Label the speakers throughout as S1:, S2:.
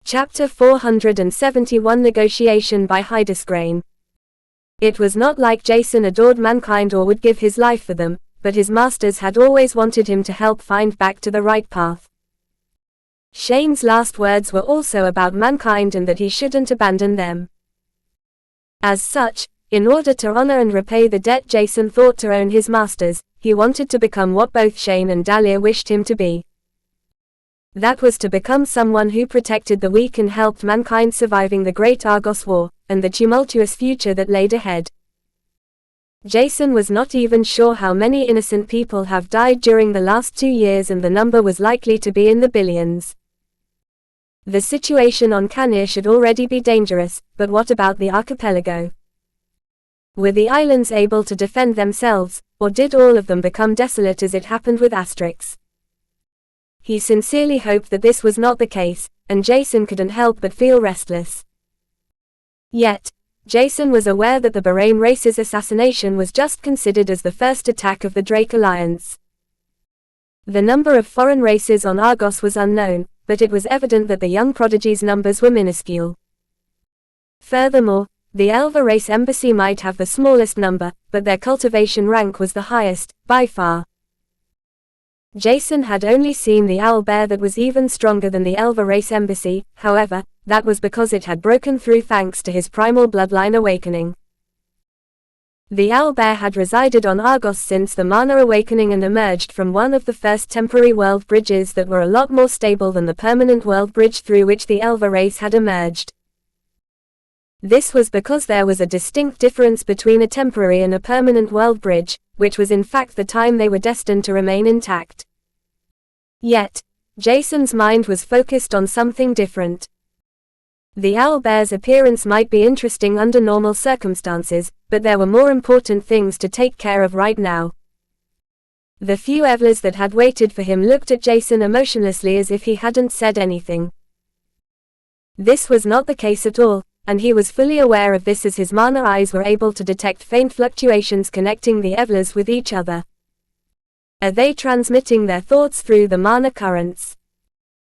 S1: Chapter 471 Negotiation by Hydesgrain. It was not like Jason adored mankind or would give his life for them, but his masters had always wanted him to help find back to the right path. Shane's last words were also about mankind and that he shouldn't abandon them. As such, in order to honor and repay the debt Jason thought to owe his masters, he wanted to become what both Shane and Dahlia wished him to be. That was to become someone who protected the weak and helped mankind surviving the Great Argos War, and the tumultuous future that laid ahead. Jason was not even sure how many innocent people have died during the last 2 years, and the number was likely to be in the billions. The situation on Canir should already be dangerous, but what about the archipelago? Were the islands able to defend themselves, or did all of them become desolate as it happened with Asterix? He sincerely hoped that this was not the case, and Jason couldn't help but feel restless. Yet, Jason was aware that the Bahrain race's assassination was just considered as the first attack of the Drake Alliance. The number of foreign races on Argos was unknown, but it was evident that the young prodigy's numbers were minuscule. Furthermore, the Elva race embassy might have the smallest number, but their cultivation rank was the highest, by far. Jason had only seen the owlbear that was even stronger than the Elva race embassy, however, that was because it had broken through thanks to his primal bloodline awakening. The owlbear had resided on Argos since the Mana awakening and emerged from one of the first temporary world bridges that were a lot more stable than the permanent world bridge through which the Elva race had emerged. This was because there was a distinct difference between a temporary and a permanent world bridge, which was in fact the time they were destined to remain intact. Yet, Jason's mind was focused on something different. The owlbear's appearance might be interesting under normal circumstances, but there were more important things to take care of right now. The few Evlas that had waited for him looked at Jason emotionlessly as if he hadn't said anything. This was not the case at all, and he was fully aware of this as his Mana eyes were able to detect faint fluctuations connecting the Evlas with each other. Are they transmitting their thoughts through the Mana currents?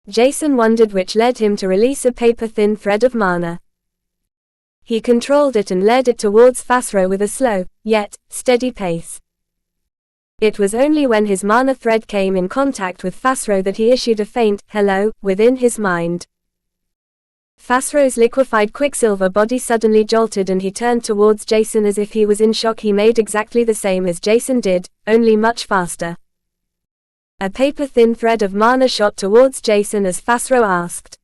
S1: Jason wondered, which led him to release a paper-thin thread of Mana. He controlled it and led it towards Fasro with a slow, yet steady pace. It was only when his Mana thread came in contact with Fasro that he issued a faint hello within his mind. Fasro's liquefied quicksilver body suddenly jolted and he turned towards Jason as if he was in shock. He made exactly the same as Jason did, only much faster. A paper-thin thread of Mana shot towards Jason as Fasro asked,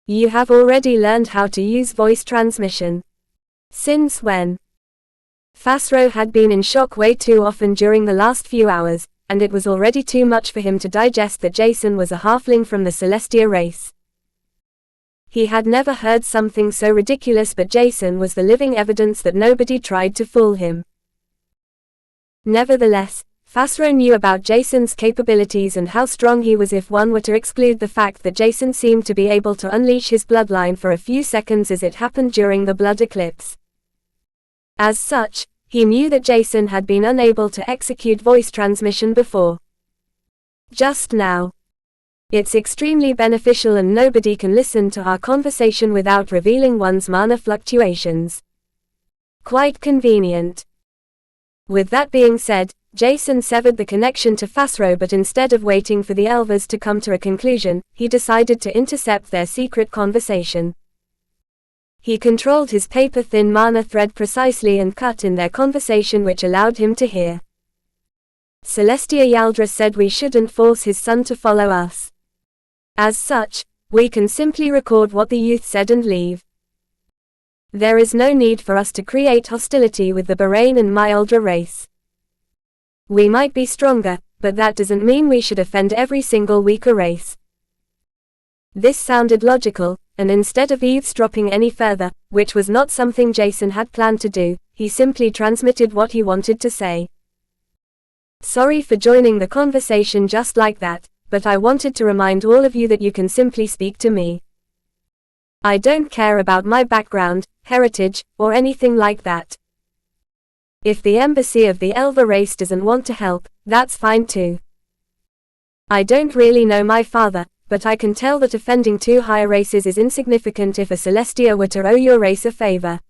S1: "You have already learned how to use voice transmission. Since when?" Fasro had been in shock way too often during the last few hours, and it was already too much for him to digest that Jason was a halfling from the Celestia race. He had never heard something so ridiculous, but Jason was the living evidence that nobody tried to fool him. Nevertheless, Fasro knew about Jason's capabilities and how strong he was if one were to exclude the fact that Jason seemed to be able to unleash his bloodline for a few seconds as it happened during the blood eclipse. As such, he knew that Jason had been unable to execute voice transmission before. Just now. It's extremely beneficial and nobody can listen to our conversation without revealing one's Mana fluctuations. Quite convenient. With that being said, Jason severed the connection to Fasro, but instead of waiting for the Elvas to come to a conclusion, he decided to intercept their secret conversation. He controlled his paper-thin Mana thread precisely and cut in their conversation, which allowed him to hear. Celestia Yaldra said we shouldn't force his son to follow us. As such, we can simply record what the youth said and leave. There is no need for us to create hostility with the Bahrain and Myaldra race. We might be stronger, but that doesn't mean we should offend every single weaker race. This sounded logical, and instead of eavesdropping any further, which was not something Jason had planned to do, he simply transmitted what he wanted to say. Sorry for joining the conversation just like that, but I wanted to remind all of you that you can simply speak to me. I don't care about my background, heritage, or anything like that. If the embassy of the Elva race doesn't want to help, that's fine too. I don't really know my father, but I can tell that offending two higher races is insignificant if a Celestia were to owe your race a favor.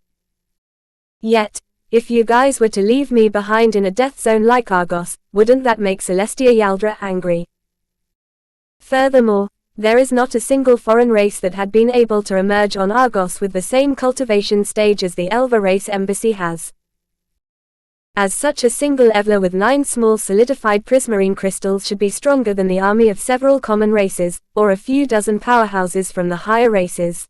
S1: Yet, if you guys were to leave me behind in a death zone like Argos, wouldn't that make Celestia Yaldra angry? Furthermore, there is not a single foreign race that had been able to emerge on Argos with the same cultivation stage as the Elva race embassy has. As such, a single Evla with 9 small solidified prismarine crystals should be stronger than the army of several common races, or a few dozen powerhouses from the higher races.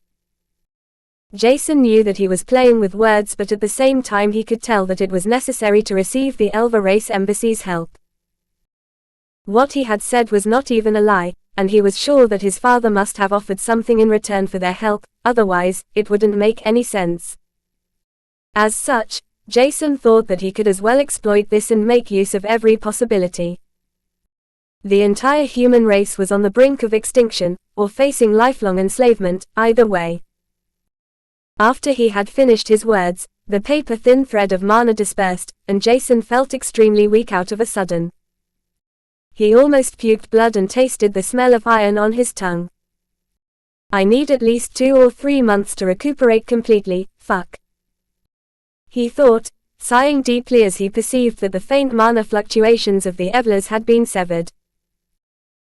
S1: Jason knew that he was playing with words, but at the same time he could tell that it was necessary to receive the Elva race embassy's help. What he had said was not even a lie, and he was sure that his father must have offered something in return for their help, otherwise, it wouldn't make any sense. As such, Jason thought that he could as well exploit this and make use of every possibility. The entire human race was on the brink of extinction, or facing lifelong enslavement, either way. After he had finished his words, the paper-thin thread of mana dispersed, and Jason felt extremely weak out of a sudden. He almost puked blood and tasted the smell of iron on his tongue. I need at least 2 or 3 months to recuperate completely, fuck. He thought, sighing deeply as he perceived that the faint mana fluctuations of the Evlas had been severed.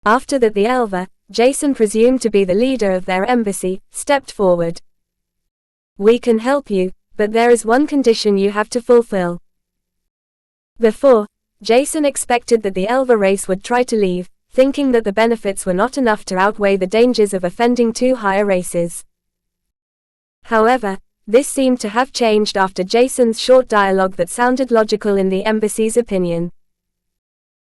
S1: After that, the Elva, Jason presumed to be the leader of their embassy, stepped forward. We can help you, but there is one condition you have to fulfill. Before, Jason expected that the Elva race would try to leave, thinking that the benefits were not enough to outweigh the dangers of offending two higher races. However, this seemed to have changed after Jason's short dialogue that sounded logical in the embassy's opinion.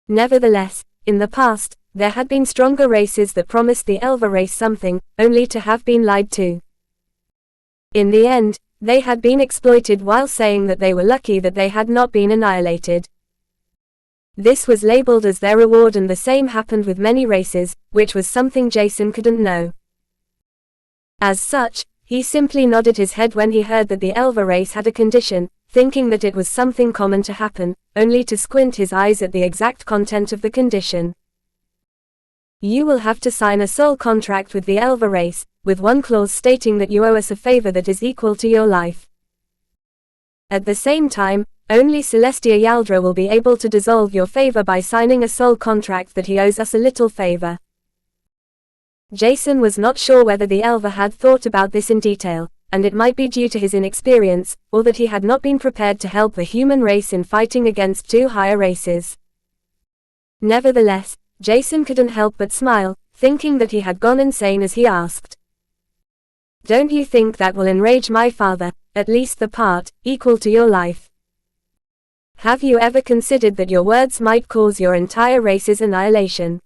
S1: Nevertheless, in the past, there had been stronger races that promised the Elva race something, only to have been lied to. In the end, they had been exploited while saying that they were lucky that they had not been annihilated. This was labeled as their reward, and the same happened with many races, which was something Jason couldn't know. As such, he simply nodded his head when he heard that the Elva race had a condition, thinking that it was something common to happen, only to squint his eyes at the exact content of the condition. You will have to sign a soul contract with the Elva race, with one clause stating that you owe us a favor that is equal to your life. At the same time, only Celestia Yaldra will be able to dissolve your favor by signing a soul contract that he owes us a little favor. Jason was not sure whether the Elva had thought about this in detail, and it might be due to his inexperience, or that he had not been prepared to help the human race in fighting against two higher races. Nevertheless, Jason couldn't help but smile, thinking that he had gone insane as he asked. Don't you think that will enrage my father, at least the part, equal to your life? Have you ever considered that your words might cause your entire race's annihilation?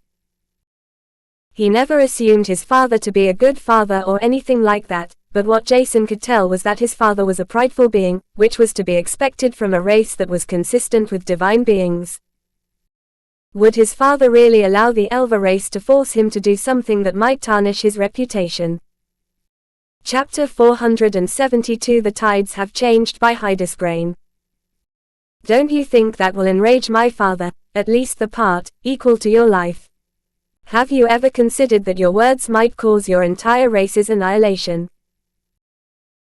S1: He never assumed his father to be a good father or anything like that, but what Jason could tell was that his father was a prideful being, which was to be expected from a race that was consistent with divine beings. Would his father really allow the Elva race to force him to do something that might tarnish his reputation? Chapter 472 The Tides Have Changed by Hydesgrain. Don't you think that will enrage my father, at least the part, equal to your life? Have you ever considered that your words might cause your entire race's annihilation?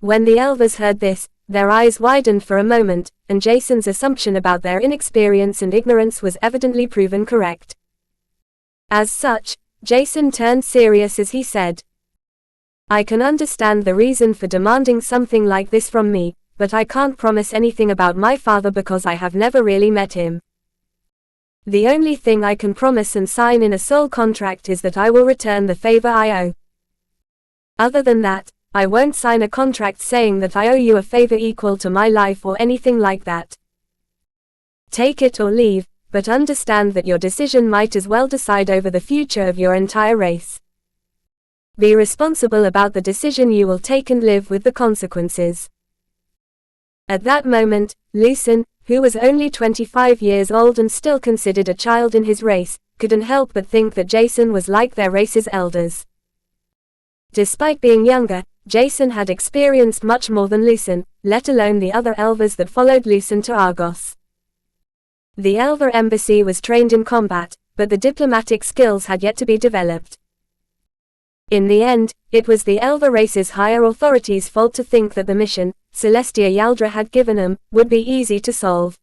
S1: When the Elvas heard this, their eyes widened for a moment, and Jason's assumption about their inexperience and ignorance was evidently proven correct. As such, Jason turned serious as he said, I can understand the reason for demanding something like this from me, but I can't promise anything about my father because I have never really met him. The only thing I can promise and sign in a soul contract is that I will return the favor I owe. Other than that, I won't sign a contract saying that I owe you a favor equal to my life or anything like that. Take it or leave, but understand that your decision might as well decide over the future of your entire race. Be responsible about the decision you will take and live with the consequences. At that moment, Lucen, who was only 25 years old and still considered a child in his race, couldn't help but think that Jason was like their race's elders. Despite being younger, Jason had experienced much more than Lucen, let alone the other Elvas that followed Lucen to Argos. The Elva embassy was trained in combat, but the diplomatic skills had yet to be developed. In the end, it was the Elver race's higher authorities' fault to think that the mission Celestia Yaldra had given them would be easy to solve.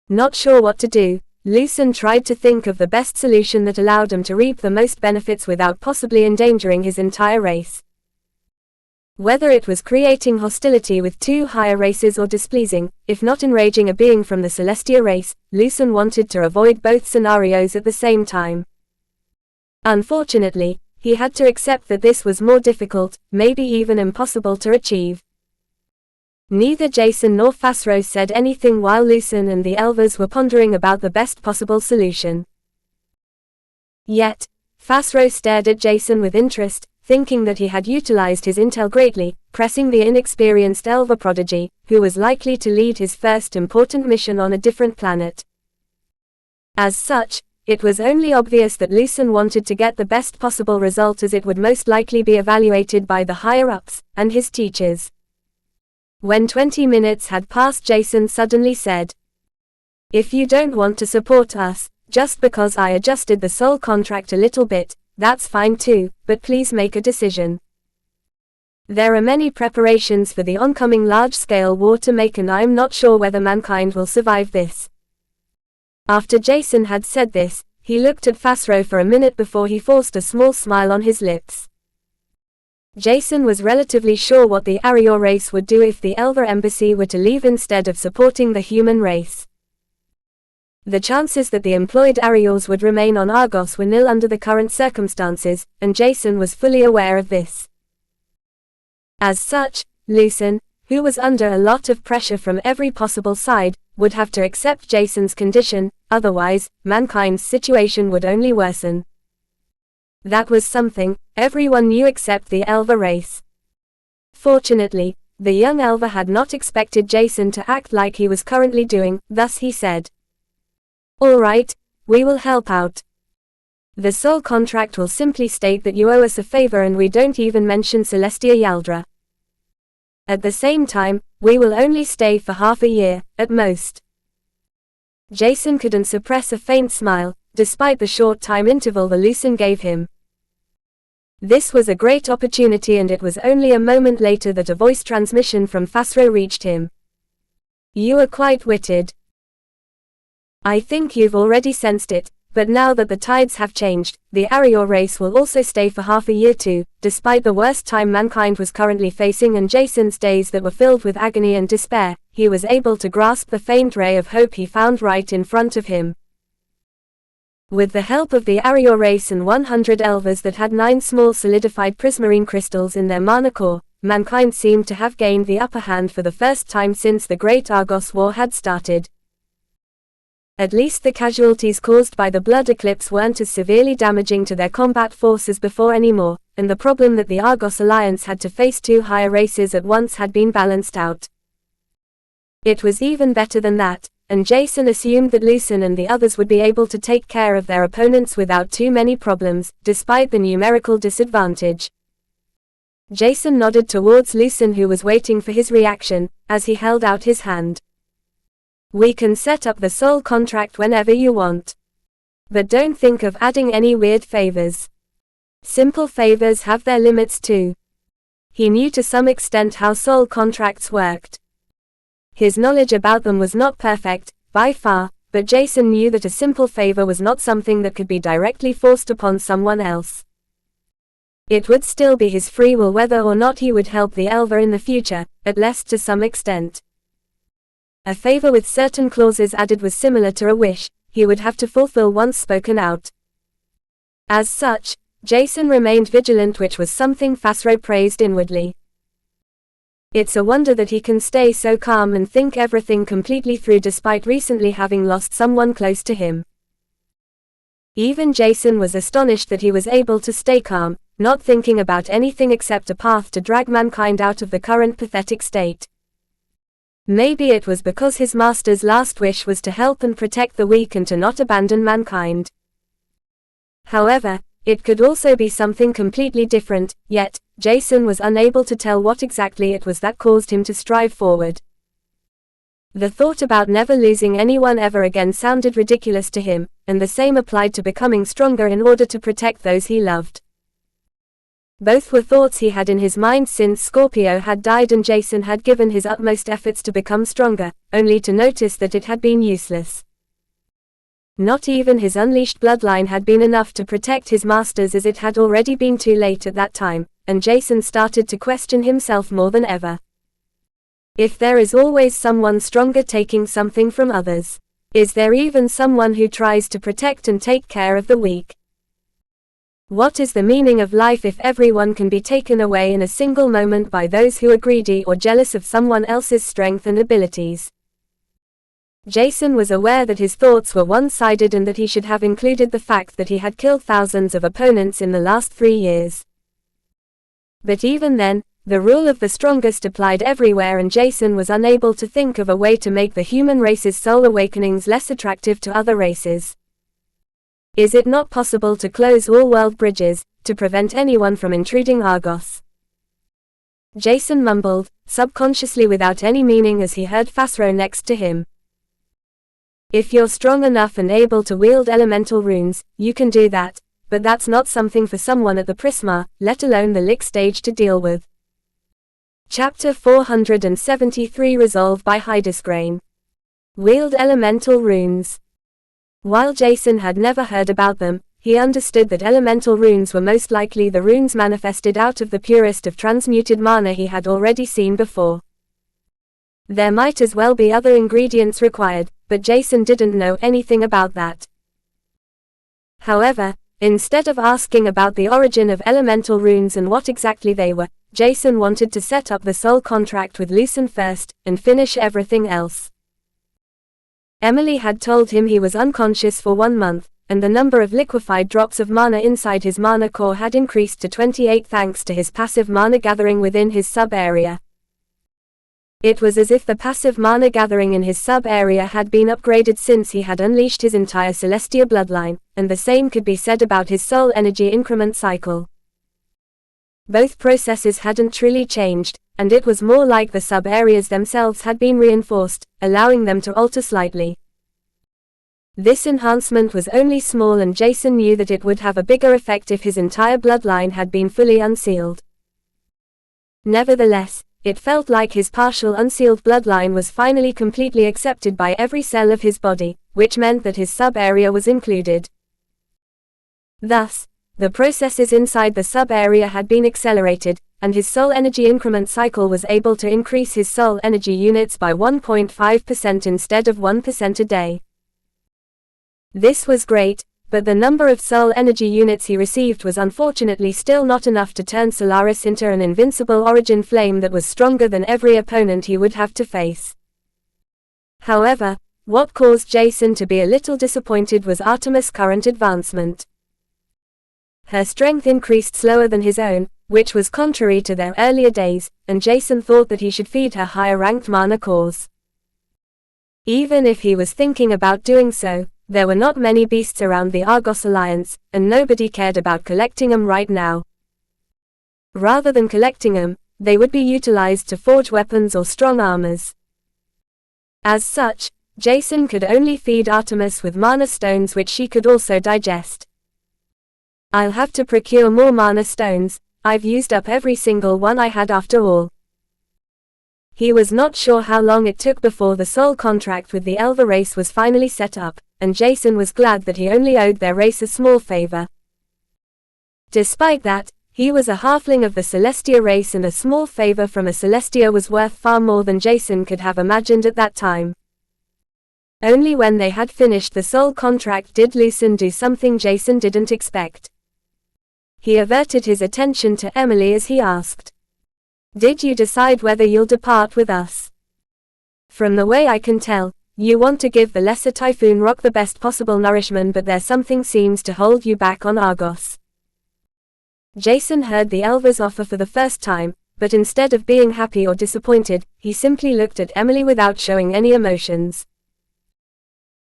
S1: Not sure what to do, Lucen tried to think of the best solution that allowed him to reap the most benefits without possibly endangering his entire race. Whether it was creating hostility with two higher races or displeasing, if not enraging a being from the Celestia race, Lucen wanted to avoid both scenarios at the same time. Unfortunately, he had to accept that this was more difficult, maybe even impossible to achieve. Neither Jason nor Fasros said anything while Lucen and the Elvers were pondering about the best possible solution. Yet, Fasros stared at Jason with interest, thinking that he had utilized his intel greatly, pressing the inexperienced Elver prodigy, who was likely to lead his first important mission on a different planet. As such, it was only obvious that Lucen wanted to get the best possible result, as it would most likely be evaluated by the higher-ups and his teachers. When 20 minutes had passed, Jason suddenly said, "If you don't want to support us, just because I adjusted the soul contract a little bit, that's fine too, but please make a decision. There are many preparations for the oncoming large-scale war to make, and I'm not sure whether mankind will survive this." After Jason had said this, he looked at Fasro for a minute before he forced a small smile on his lips. Jason was relatively sure what the Arior race would do if the Elver embassy were to leave instead of supporting the human race. The chances that the employed Ariors would remain on Argos were nil under the current circumstances, and Jason was fully aware of this. As such, Lucen, who was under a lot of pressure from every possible side, would have to accept Jason's condition, otherwise, mankind's situation would only worsen. That was something everyone knew except the Elver race. Fortunately, the young Elver had not expected Jason to act like he was currently doing, thus he said, "All right, we will help out. The soul contract will simply state that you owe us a favor, and we don't even mention Celestia Yaldra. At the same time, we will only stay for half a year, at most." Jason couldn't suppress a faint smile, despite the short time interval the Lucen gave him. This was a great opportunity, and it was only a moment later that a voice transmission from Fasro reached him. "You are quite witted. I think you've already sensed it, but now that the tides have changed, the Arior race will also stay for half a year too, despite the worst time mankind was currently facing and Jason's days that were filled with agony and despair. He was able to grasp the faint ray of hope he found right in front of him. With the help of the Arior race and 100 Elvers that had 9 small solidified prismarine crystals in their mana core, mankind seemed to have gained the upper hand for the first time since the Great Argos War had started. At least the casualties caused by the Blood Eclipse weren't as severely damaging to their combat force as before anymore, and the problem that the Argos Alliance had to face 2 higher races at once had been balanced out. It was even better than that, and Jason assumed that Lucen and the others would be able to take care of their opponents without too many problems, despite the numerical disadvantage. Jason nodded towards Lucen, who was waiting for his reaction, as he held out his hand. "We can set up the soul contract whenever you want. But don't think of adding any weird favors. Simple favors have their limits too." He knew to some extent how soul contracts worked. His knowledge about them was not perfect, by far, but Jason knew that a simple favor was not something that could be directly forced upon someone else. It would still be his free will whether or not he would help the Elver in the future, at least to some extent. A favor with certain clauses added was similar to a wish he would have to fulfill once spoken out. As such, Jason remained vigilant, which was something Fasro praised inwardly. It's a wonder that he can stay so calm and think everything completely through despite recently having lost someone close to him. Even Jason was astonished that he was able to stay calm, not thinking about anything except a path to drag mankind out of the current pathetic state. Maybe it was because his master's last wish was to help and protect the weak and to not abandon mankind. However, it could also be something completely different, yet, Jason was unable to tell what exactly it was that caused him to strive forward. The thought about never losing anyone ever again sounded ridiculous to him, and the same applied to becoming stronger in order to protect those he loved. Both were thoughts he had in his mind since Scorpio had died and Jason had given his utmost efforts to become stronger, only to notice that it had been useless. Not even his unleashed bloodline had been enough to protect his masters, as it had already been too late at that time, and Jason started to question himself more than ever. If there is always someone stronger taking something from others, is there even someone who tries to protect and take care of the weak? What is the meaning of life if everyone can be taken away in a single moment by those who are greedy or jealous of someone else's strength and abilities? Jason was aware that his thoughts were one-sided and that he should have included the fact that he had killed thousands of opponents in the last 3 years. But even then, the rule of the strongest applied everywhere, and Jason was unable to think of a way to make the human race's soul awakenings less attractive to other races. Is it not possible to close all world bridges, to prevent anyone from intruding Argos? Jason mumbled, subconsciously without any meaning, as he heard Phasro next to him. If you're strong enough and able to wield elemental runes, you can do that, but that's not something for someone at the Prisma, let alone the Lick stage, to deal with. Chapter 473 Resolve by Hydesgrain. Wield elemental runes. While Jason had never heard about them, he understood that elemental runes were most likely the runes manifested out of the purest of transmuted mana he had already seen before. There might as well be other ingredients required, but Jason didn't know anything about that. However, instead of asking about the origin of elemental runes and what exactly they were, Jason wanted to set up the soul contract with Lucen first, and finish everything else. Emily had told him he was unconscious for 1 month, and the number of liquefied drops of mana inside his mana core had increased to 28 thanks to his passive mana gathering within his sub-area. It was as if the passive mana gathering in his sub-area had been upgraded since he had unleashed his entire Celestia bloodline, and the same could be said about his soul energy increment cycle. Both processes hadn't truly changed, and it was more like the sub-areas themselves had been reinforced, allowing them to alter slightly. This enhancement was only small, and Jason knew that it would have a bigger effect if his entire bloodline had been fully unsealed. Nevertheless, it felt like his partial unsealed bloodline was finally completely accepted by every cell of his body, which meant that his sub-area was included. Thus, the processes inside the sub-area had been accelerated, and his soul energy increment cycle was able to increase his soul energy units by 1.5% instead of 1% a day. This was great, but the number of soul energy units he received was unfortunately still not enough to turn Solaris into an invincible origin flame that was stronger than every opponent he would have to face. However, what caused Jason to be a little disappointed was Artemis' current advancement. Her strength increased slower than his own, which was contrary to their earlier days, and Jason thought that he should feed her higher-ranked mana cores. Even if he was thinking about doing so, there were not many beasts around the Argos Alliance, and nobody cared about collecting them right now. Rather than collecting them, they would be utilized to forge weapons or strong armors. As such, Jason could only feed Artemis with mana stones, which she could also digest. I'll have to procure more mana stones, I've used up every single one I had after all. He was not sure how long it took before the soul contract with the Elver race was finally set up, and Jason was glad that he only owed their race a small favor. Despite that, he was a halfling of the Celestia race, and a small favor from a Celestia was worth far more than Jason could have imagined at that time. Only when they had finished the soul contract did Lucen do something Jason didn't expect. He averted his attention to Emily as he asked, "Did you decide whether you'll depart with us? From the way I can tell, you want to give the Lesser Typhoon Rock the best possible nourishment, but there's something seems to hold you back on Argos." Jason heard the Elver's offer for the first time, but instead of being happy or disappointed, he simply looked at Emily without showing any emotions.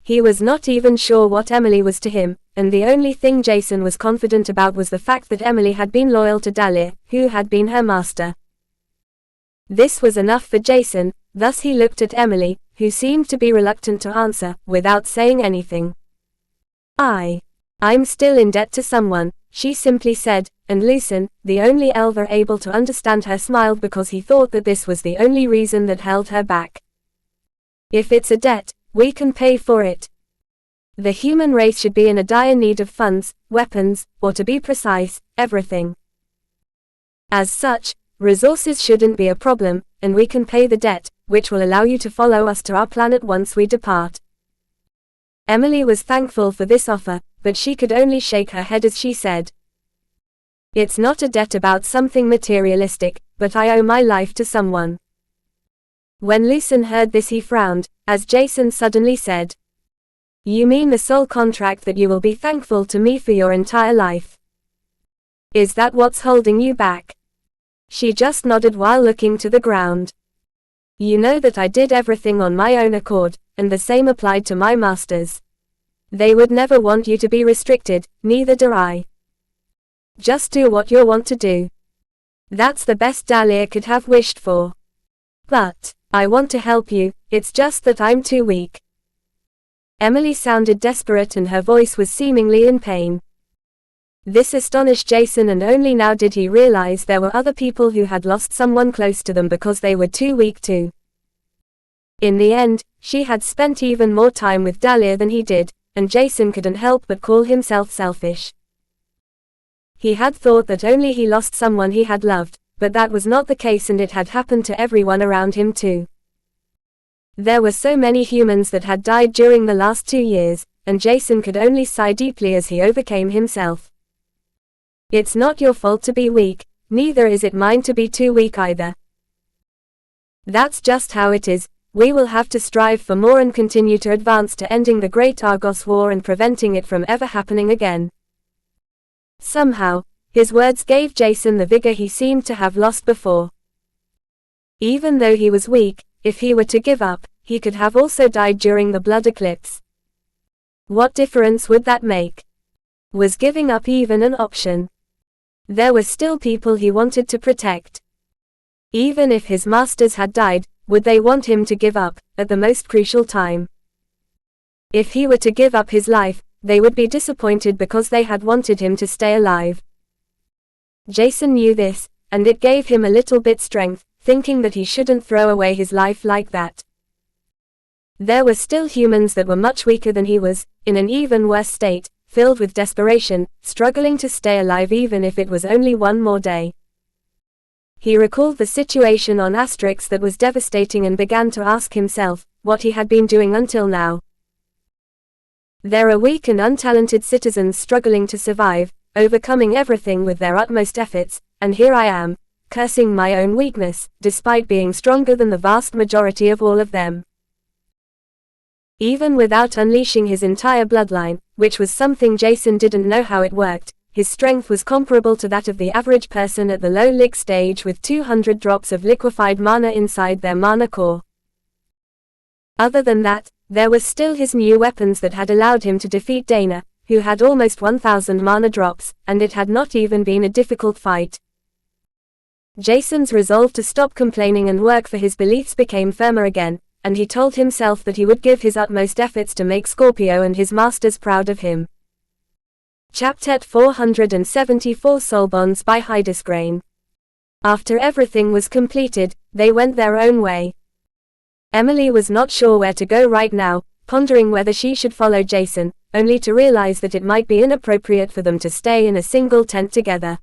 S1: He was not even sure what Emily was to him, and the only thing Jason was confident about was the fact that Emily had been loyal to Dalir, who had been her master. This was enough for Jason, thus he looked at Emily, who seemed to be reluctant to answer, without saying anything. I'm still in debt to someone, she simply said, and Lucen, the only elver able to understand her, smiled because he thought that this was the only reason that held her back. If it's a debt, we can pay for it. The human race should be in a dire need of funds, weapons, or to be precise, everything. As such, resources shouldn't be a problem, and we can pay the debt, which will allow you to follow us to our planet once we depart. Emily was thankful for this offer, but she could only shake her head as she said, "It's not a debt about something materialistic, but I owe my life to someone." When Lucen heard this, he frowned, as Jason suddenly said, "You mean the soul contract that you will be thankful to me for your entire life? Is that what's holding you back?" She just nodded while looking to the ground. "You know that I did everything on my own accord, and the same applied to my masters. They would never want you to be restricted, neither do I. Just do what you want to do. That's the best Dahlia could have wished for. But, I want to help you, it's just that I'm too weak." Emily sounded desperate and her voice was seemingly in pain. This astonished Jason, and only now did he realize there were other people who had lost someone close to them because they were too weak too. In the end, she had spent even more time with Dahlia than he did, and Jason couldn't help but call himself selfish. He had thought that only he lost someone he had loved, but that was not the case, and it had happened to everyone around him too. There were so many humans that had died during the last 2 years, and Jason could only sigh deeply as he overcame himself. It's not your fault to be weak, neither is it mine to be too weak either. That's just how it is. We will have to strive for more and continue to advance to ending the Great Argos War and preventing it from ever happening again. Somehow, his words gave Jason the vigor he seemed to have lost before. Even though he was weak, if he were to give up, he could have also died during the blood eclipse. What difference would that make? Was giving up even an option? There were still people he wanted to protect. Even if his masters had died, would they want him to give up, at the most crucial time? If he were to give up his life, they would be disappointed because they had wanted him to stay alive. Jason knew this, and it gave him a little bit strength, thinking that he shouldn't throw away his life like that. There were still humans that were much weaker than he was, in an even worse state, filled with desperation, struggling to stay alive even if it was only one more day. He recalled the situation on Asterix that was devastating and began to ask himself what he had been doing until now. There are weak and untalented citizens struggling to survive, overcoming everything with their utmost efforts, and here I am, cursing my own weakness, despite being stronger than the vast majority of all of them. Even without unleashing his entire bloodline, which was something Jason didn't know how it worked, his strength was comparable to that of the average person at the low lick stage with 200 drops of liquefied mana inside their mana core. Other than that, there was still his new weapons that had allowed him to defeat Dana, who had almost 1000 mana drops, and it had not even been a difficult fight. Jason's resolve to stop complaining and work for his beliefs became firmer again, and he told himself that he would give his utmost efforts to make Scorpio and his masters proud of him. Chapter 474 Soul Bonds by Hydesgrain. After everything was completed, they went their own way. Emily was not sure where to go right now, pondering whether she should follow Jason, only to realize that it might be inappropriate for them to stay in a single tent together.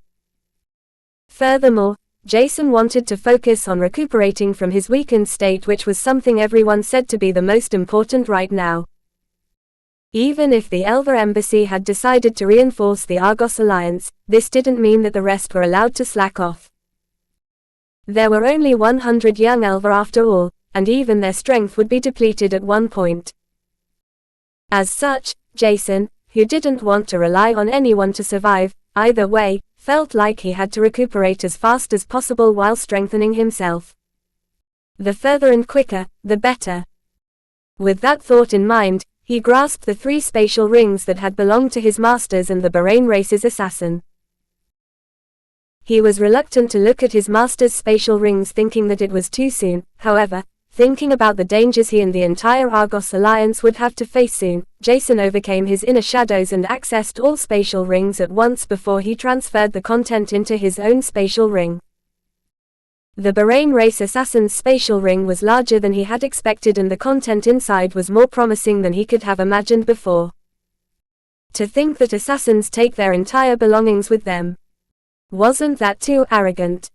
S1: Furthermore, Jason wanted to focus on recuperating from his weakened state, which was something everyone said to be the most important right now. Even if the Elver Embassy had decided to reinforce the Argos Alliance, this didn't mean that the rest were allowed to slack off. There were only 100 young Elver after all, and even their strength would be depleted at one point. As such, Jason, who didn't want to rely on anyone to survive, either way, felt like he had to recuperate as fast as possible while strengthening himself. The further and quicker, the better. With that thought in mind, he grasped the 3 spatial rings that had belonged to his masters and the Bahrain race's assassin. He was reluctant to look at his master's spatial rings, thinking that it was too soon. However, thinking about the dangers he and the entire Argos Alliance would have to face soon, Jason overcame his inner shadows and accessed all spatial rings at once before he transferred the content into his own spatial ring. The Bahrain Race Assassin's spatial ring was larger than he had expected, and the content inside was more promising than he could have imagined before. To think that assassins take their entire belongings with them. Wasn't that too arrogant?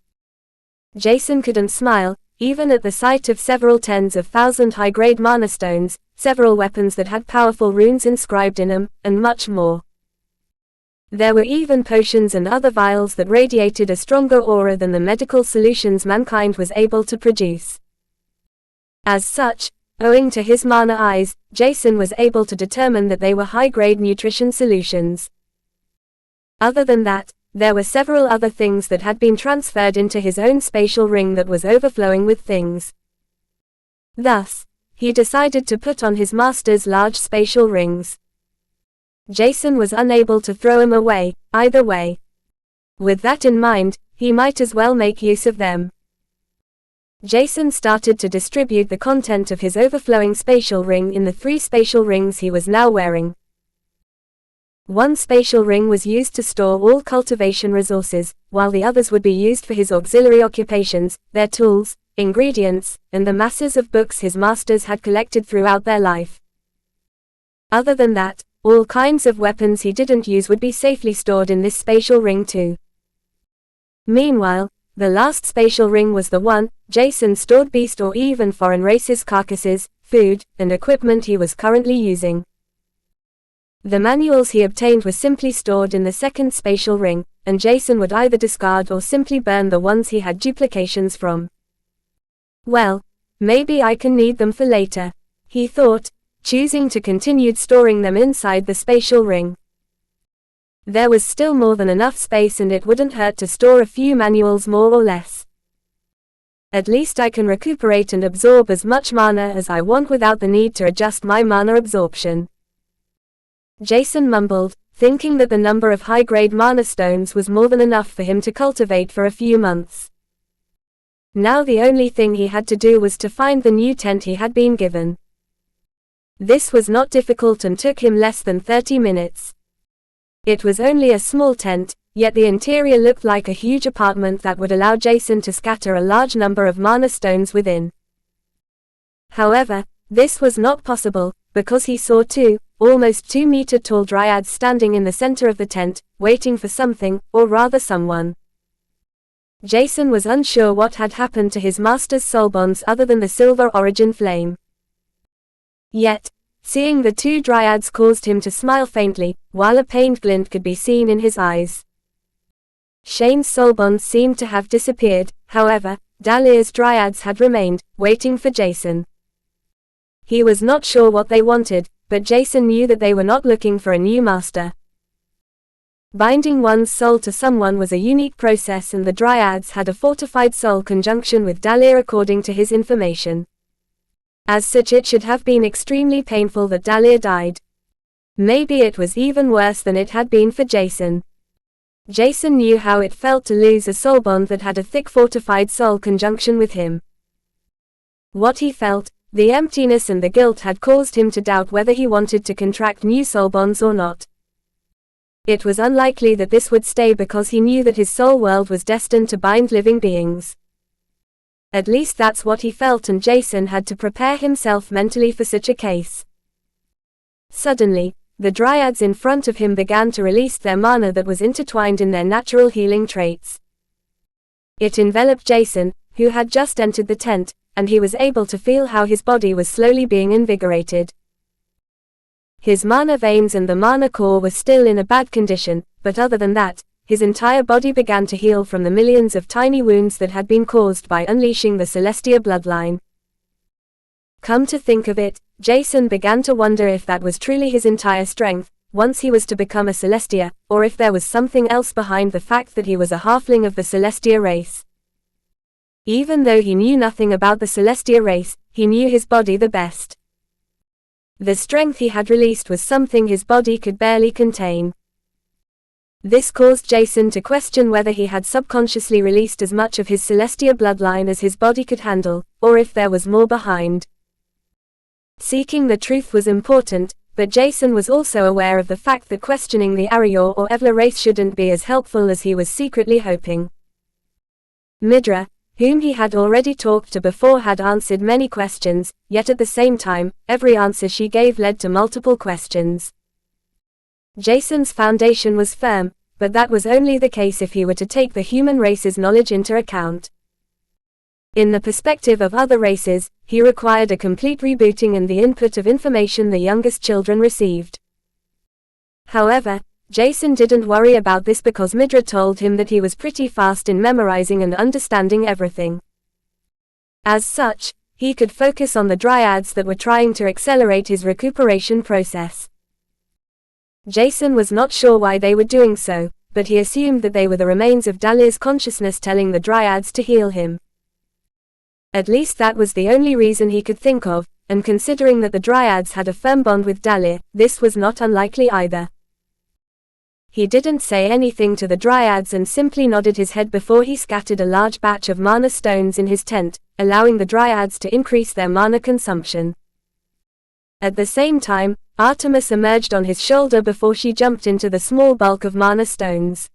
S1: Jason couldn't smile, even at the sight of several tens of thousand high-grade mana stones, several weapons that had powerful runes inscribed in them, and much more. There were even potions and other vials that radiated a stronger aura than the medical solutions mankind was able to produce. As such, owing to his mana eyes, Jason was able to determine that they were high-grade nutrition solutions. Other than that, there were several other things that had been transferred into his own spatial ring that was overflowing with things. Thus, he decided to put on his master's large spatial rings. Jason was unable to throw them away, either way. With that in mind, he might as well make use of them. Jason started to distribute the content of his overflowing spatial ring in the 3 spatial rings he was now wearing. One spatial ring was used to store all cultivation resources, while the others would be used for his auxiliary occupations, their tools, ingredients, and the masses of books his masters had collected throughout their life. Other than that, all kinds of weapons he didn't use would be safely stored in this spatial ring too. Meanwhile, the last spatial ring was the one Jason stored beast or even foreign races' carcasses, food, and equipment he was currently using. The manuals he obtained were simply stored in the second spatial ring, and Jason would either discard or simply burn the ones he had duplications from. Well, maybe I can need them for later, he thought, choosing to continue storing them inside the spatial ring. There was still more than enough space, and it wouldn't hurt to store a few manuals more or less. At least I can recuperate and absorb as much mana as I want without the need to adjust my mana absorption. Jason mumbled, thinking that the number of high-grade mana stones was more than enough for him to cultivate for a few months. Now the only thing he had to do was to find the new tent he had been given. This was not difficult and took him less than 30 minutes. It was only a small tent, yet the interior looked like a huge apartment that would allow Jason to scatter a large number of mana stones within. However, this was not possible, because he saw 2, almost 2-meter-tall dryads standing in the center of the tent, waiting for something, or rather someone. Jason was unsure what had happened to his master's soul bonds other than the silver origin flame. Yet, seeing the 2 dryads caused him to smile faintly, while a pained glint could be seen in his eyes. Shane's soul bonds seemed to have disappeared, however, Dalir's dryads had remained, waiting for Jason. He was not sure what they wanted, but Jason knew that they were not looking for a new master. Binding one's soul to someone was a unique process, and the dryads had a fortified soul conjunction with Dalir according to his information. As such, it should have been extremely painful that Dalir died. Maybe it was even worse than it had been for Jason. Jason knew how it felt to lose a soul bond that had a thick fortified soul conjunction with him. What he felt, the emptiness and the guilt, had caused him to doubt whether he wanted to contract new soul bonds or not. It was unlikely that this would stay, because he knew that his soul world was destined to bind living beings. At least that's what he felt, and Jason had to prepare himself mentally for such a case. Suddenly, the dryads in front of him began to release their mana that was intertwined in their natural healing traits. It enveloped Jason, who had just entered the tent, and he was able to feel how his body was slowly being invigorated. His mana veins and the mana core were still in a bad condition, but other than that, his entire body began to heal from the millions of tiny wounds that had been caused by unleashing the Celestia bloodline. Come to think of it, Jason began to wonder if that was truly his entire strength, once he was to become a Celestia, or if there was something else behind the fact that he was a halfling of the Celestia race. Even though he knew nothing about the Celestia race, he knew his body the best. The strength he had released was something his body could barely contain. This caused Jason to question whether he had subconsciously released as much of his Celestia bloodline as his body could handle, or if there was more behind. Seeking the truth was important, but Jason was also aware of the fact that questioning the Arior or Evla race shouldn't be as helpful as he was secretly hoping. Midra, whom he had already talked to before, had answered many questions, yet at the same time, every answer she gave led to multiple questions. Jason's foundation was firm, but that was only the case if he were to take the human race's knowledge into account. In the perspective of other races, he required a complete rebooting and the input of information the youngest children received. However, Jason didn't worry about this because Midra told him that he was pretty fast in memorizing and understanding everything. As such, he could focus on the dryads that were trying to accelerate his recuperation process. Jason was not sure why they were doing so, but he assumed that they were the remains of Dalir's consciousness telling the dryads to heal him. At least that was the only reason he could think of, and considering that the dryads had a firm bond with Dalir, this was not unlikely either. He didn't say anything to the dryads and simply nodded his head before he scattered a large batch of mana stones in his tent, allowing the dryads to increase their mana consumption. At the same time, Artemis emerged on his shoulder before she jumped into the small bulk of mana stones.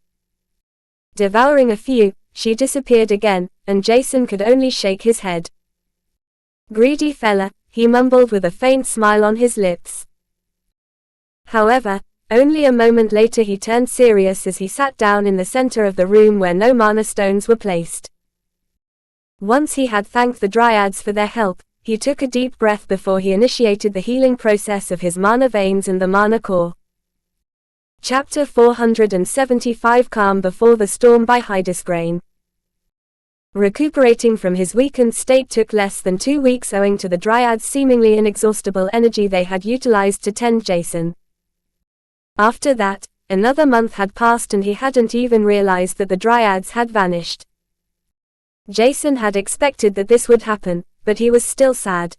S1: Devouring a few, she disappeared again, and Jason could only shake his head. Greedy fella, he mumbled with a faint smile on his lips. However, only a moment later he turned serious as he sat down in the center of the room where no mana stones were placed. Once he had thanked the dryads for their help, he took a deep breath before he initiated the healing process of his mana veins and the mana core. Chapter 475 Calm Before the Storm by Hydesgrain. Recuperating from his weakened state took less than 2 weeks owing to the dryads' seemingly inexhaustible energy they had utilized to tend Jason. After that, another month had passed and he hadn't even realized that the dryads had vanished. Jason had expected that this would happen, but he was still sad.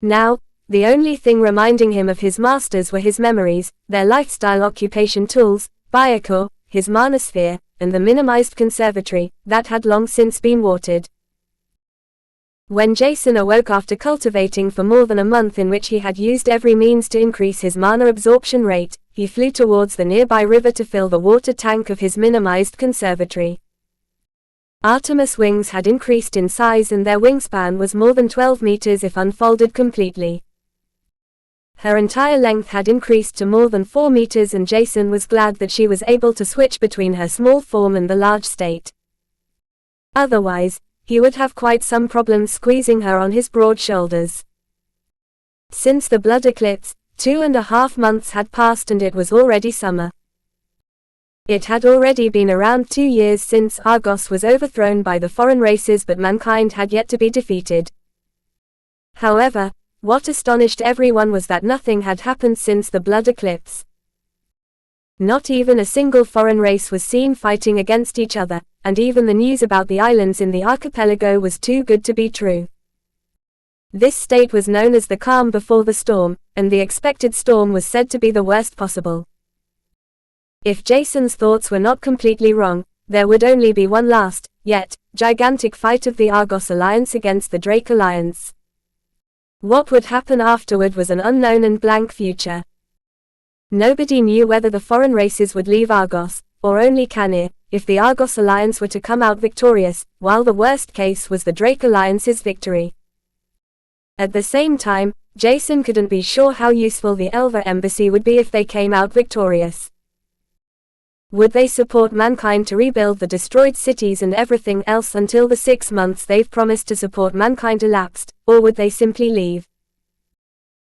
S1: Now, the only thing reminding him of his masters were his memories, their lifestyle occupation tools, Biocore, his manosphere, and the minimized conservatory, that had long since been watered. When Jason awoke after cultivating for more than a month in which he had used every means to increase his mana absorption rate, he flew towards the nearby river to fill the water tank of his minimized conservatory. Artemis' wings had increased in size and their wingspan was more than 12 meters if unfolded completely. Her entire length had increased to more than 4 meters and Jason was glad that she was able to switch between her small form and the large state. Otherwise, he would have quite some problems squeezing her on his broad shoulders. Since the blood eclipse, 2.5 months had passed and it was already summer. It had already been around 2 years since Argos was overthrown by the foreign races, but mankind had yet to be defeated. However, what astonished everyone was that nothing had happened since the blood eclipse. Not even a single foreign race was seen fighting against each other, and even the news about the islands in the archipelago was too good to be true. This state was known as the calm before the storm, and the expected storm was said to be the worst possible. If Jason's thoughts were not completely wrong, there would only be one last, yet, gigantic fight of the Argos Alliance against the Drake Alliance. What would happen afterward was an unknown and blank future. Nobody knew whether the foreign races would leave Argos, or only Canir, if the Argos Alliance were to come out victorious, while the worst case was the Drake Alliance's victory. At the same time, Jason couldn't be sure how useful the Elva Embassy would be if they came out victorious. Would they support mankind to rebuild the destroyed cities and everything else until the 6 months they've promised to support mankind elapsed, or would they simply leave?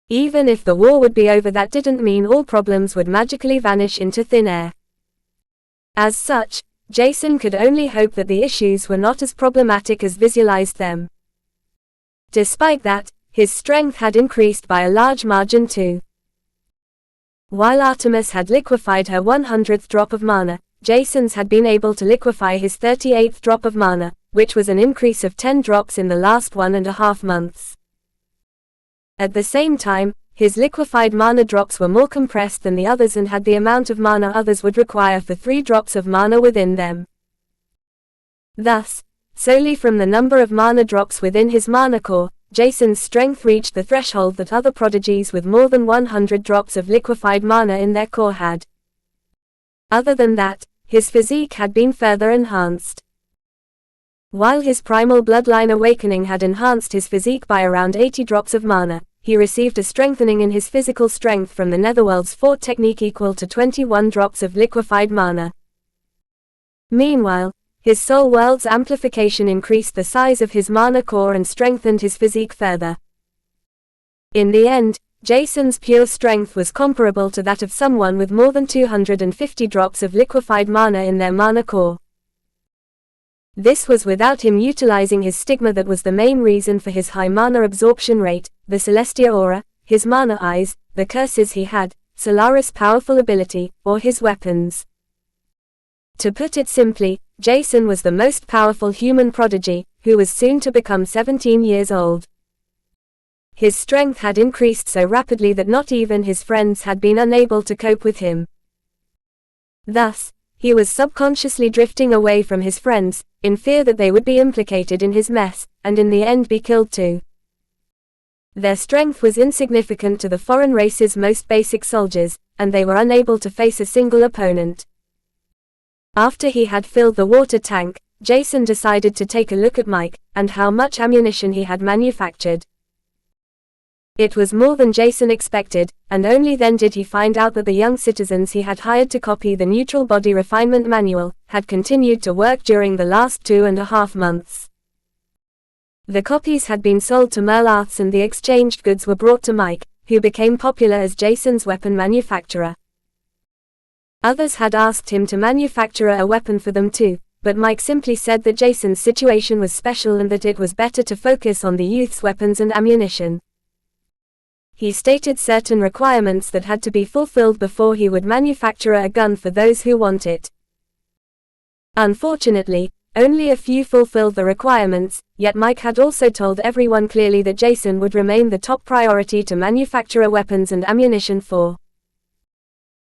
S1: Even if the war would be over, that didn't mean all problems would magically vanish into thin air. As such, Jason could only hope that the issues were not as problematic as visualized them. Despite that, his strength had increased by a large margin too. While Artemis had liquefied her 100th drop of mana, Jason's had been able to liquefy his 38th drop of mana, which was an increase of 10 drops in the last 1.5 months. At the same time, his liquefied mana drops were more compressed than the others and had the amount of mana others would require for 3 drops of mana within them. Thus, solely from the number of mana drops within his mana core, Jason's strength reached the threshold that other prodigies with more than 100 drops of liquefied mana in their core had. Other than that, his physique had been further enhanced. While his primal bloodline awakening had enhanced his physique by around 80 drops of mana, he received a strengthening in his physical strength from the Netherworld's Fort technique equal to 21 drops of liquefied mana. Meanwhile, his Soul World's amplification increased the size of his mana core and strengthened his physique further. In the end, Jason's pure strength was comparable to that of someone with more than 250 drops of liquefied mana in their mana core. This was without him utilizing his stigma that was the main reason for his high mana absorption rate, the Celestia aura, his mana eyes, the curses he had, Solaris' powerful ability, or his weapons. To put it simply, Jason was the most powerful human prodigy, who was soon to become 17 years old. His strength had increased so rapidly that not even his friends had been unable to cope with him. Thus, he was subconsciously drifting away from his friends, in fear that they would be implicated in his mess, and in the end be killed too. Their strength was insignificant to the foreign race's most basic soldiers, and they were unable to face a single opponent. After he had filled the water tank, Jason decided to take a look at Mike, and how much ammunition he had manufactured. It was more than Jason expected, and only then did he find out that the young citizens he had hired to copy the Neutral Body Refinement Manual had continued to work during the last 2.5 months. The copies had been sold to Merle Arths and the exchanged goods were brought to Mike, who became popular as Jason's weapon manufacturer. Others had asked him to manufacture a weapon for them too, but Mike simply said that Jason's situation was special and that it was better to focus on the youth's weapons and ammunition. He stated certain requirements that had to be fulfilled before he would manufacture a gun for those who want it. Unfortunately, only a few fulfilled the requirements, yet Mike had also told everyone clearly that Jason would remain the top priority to manufacture weapons and ammunition for.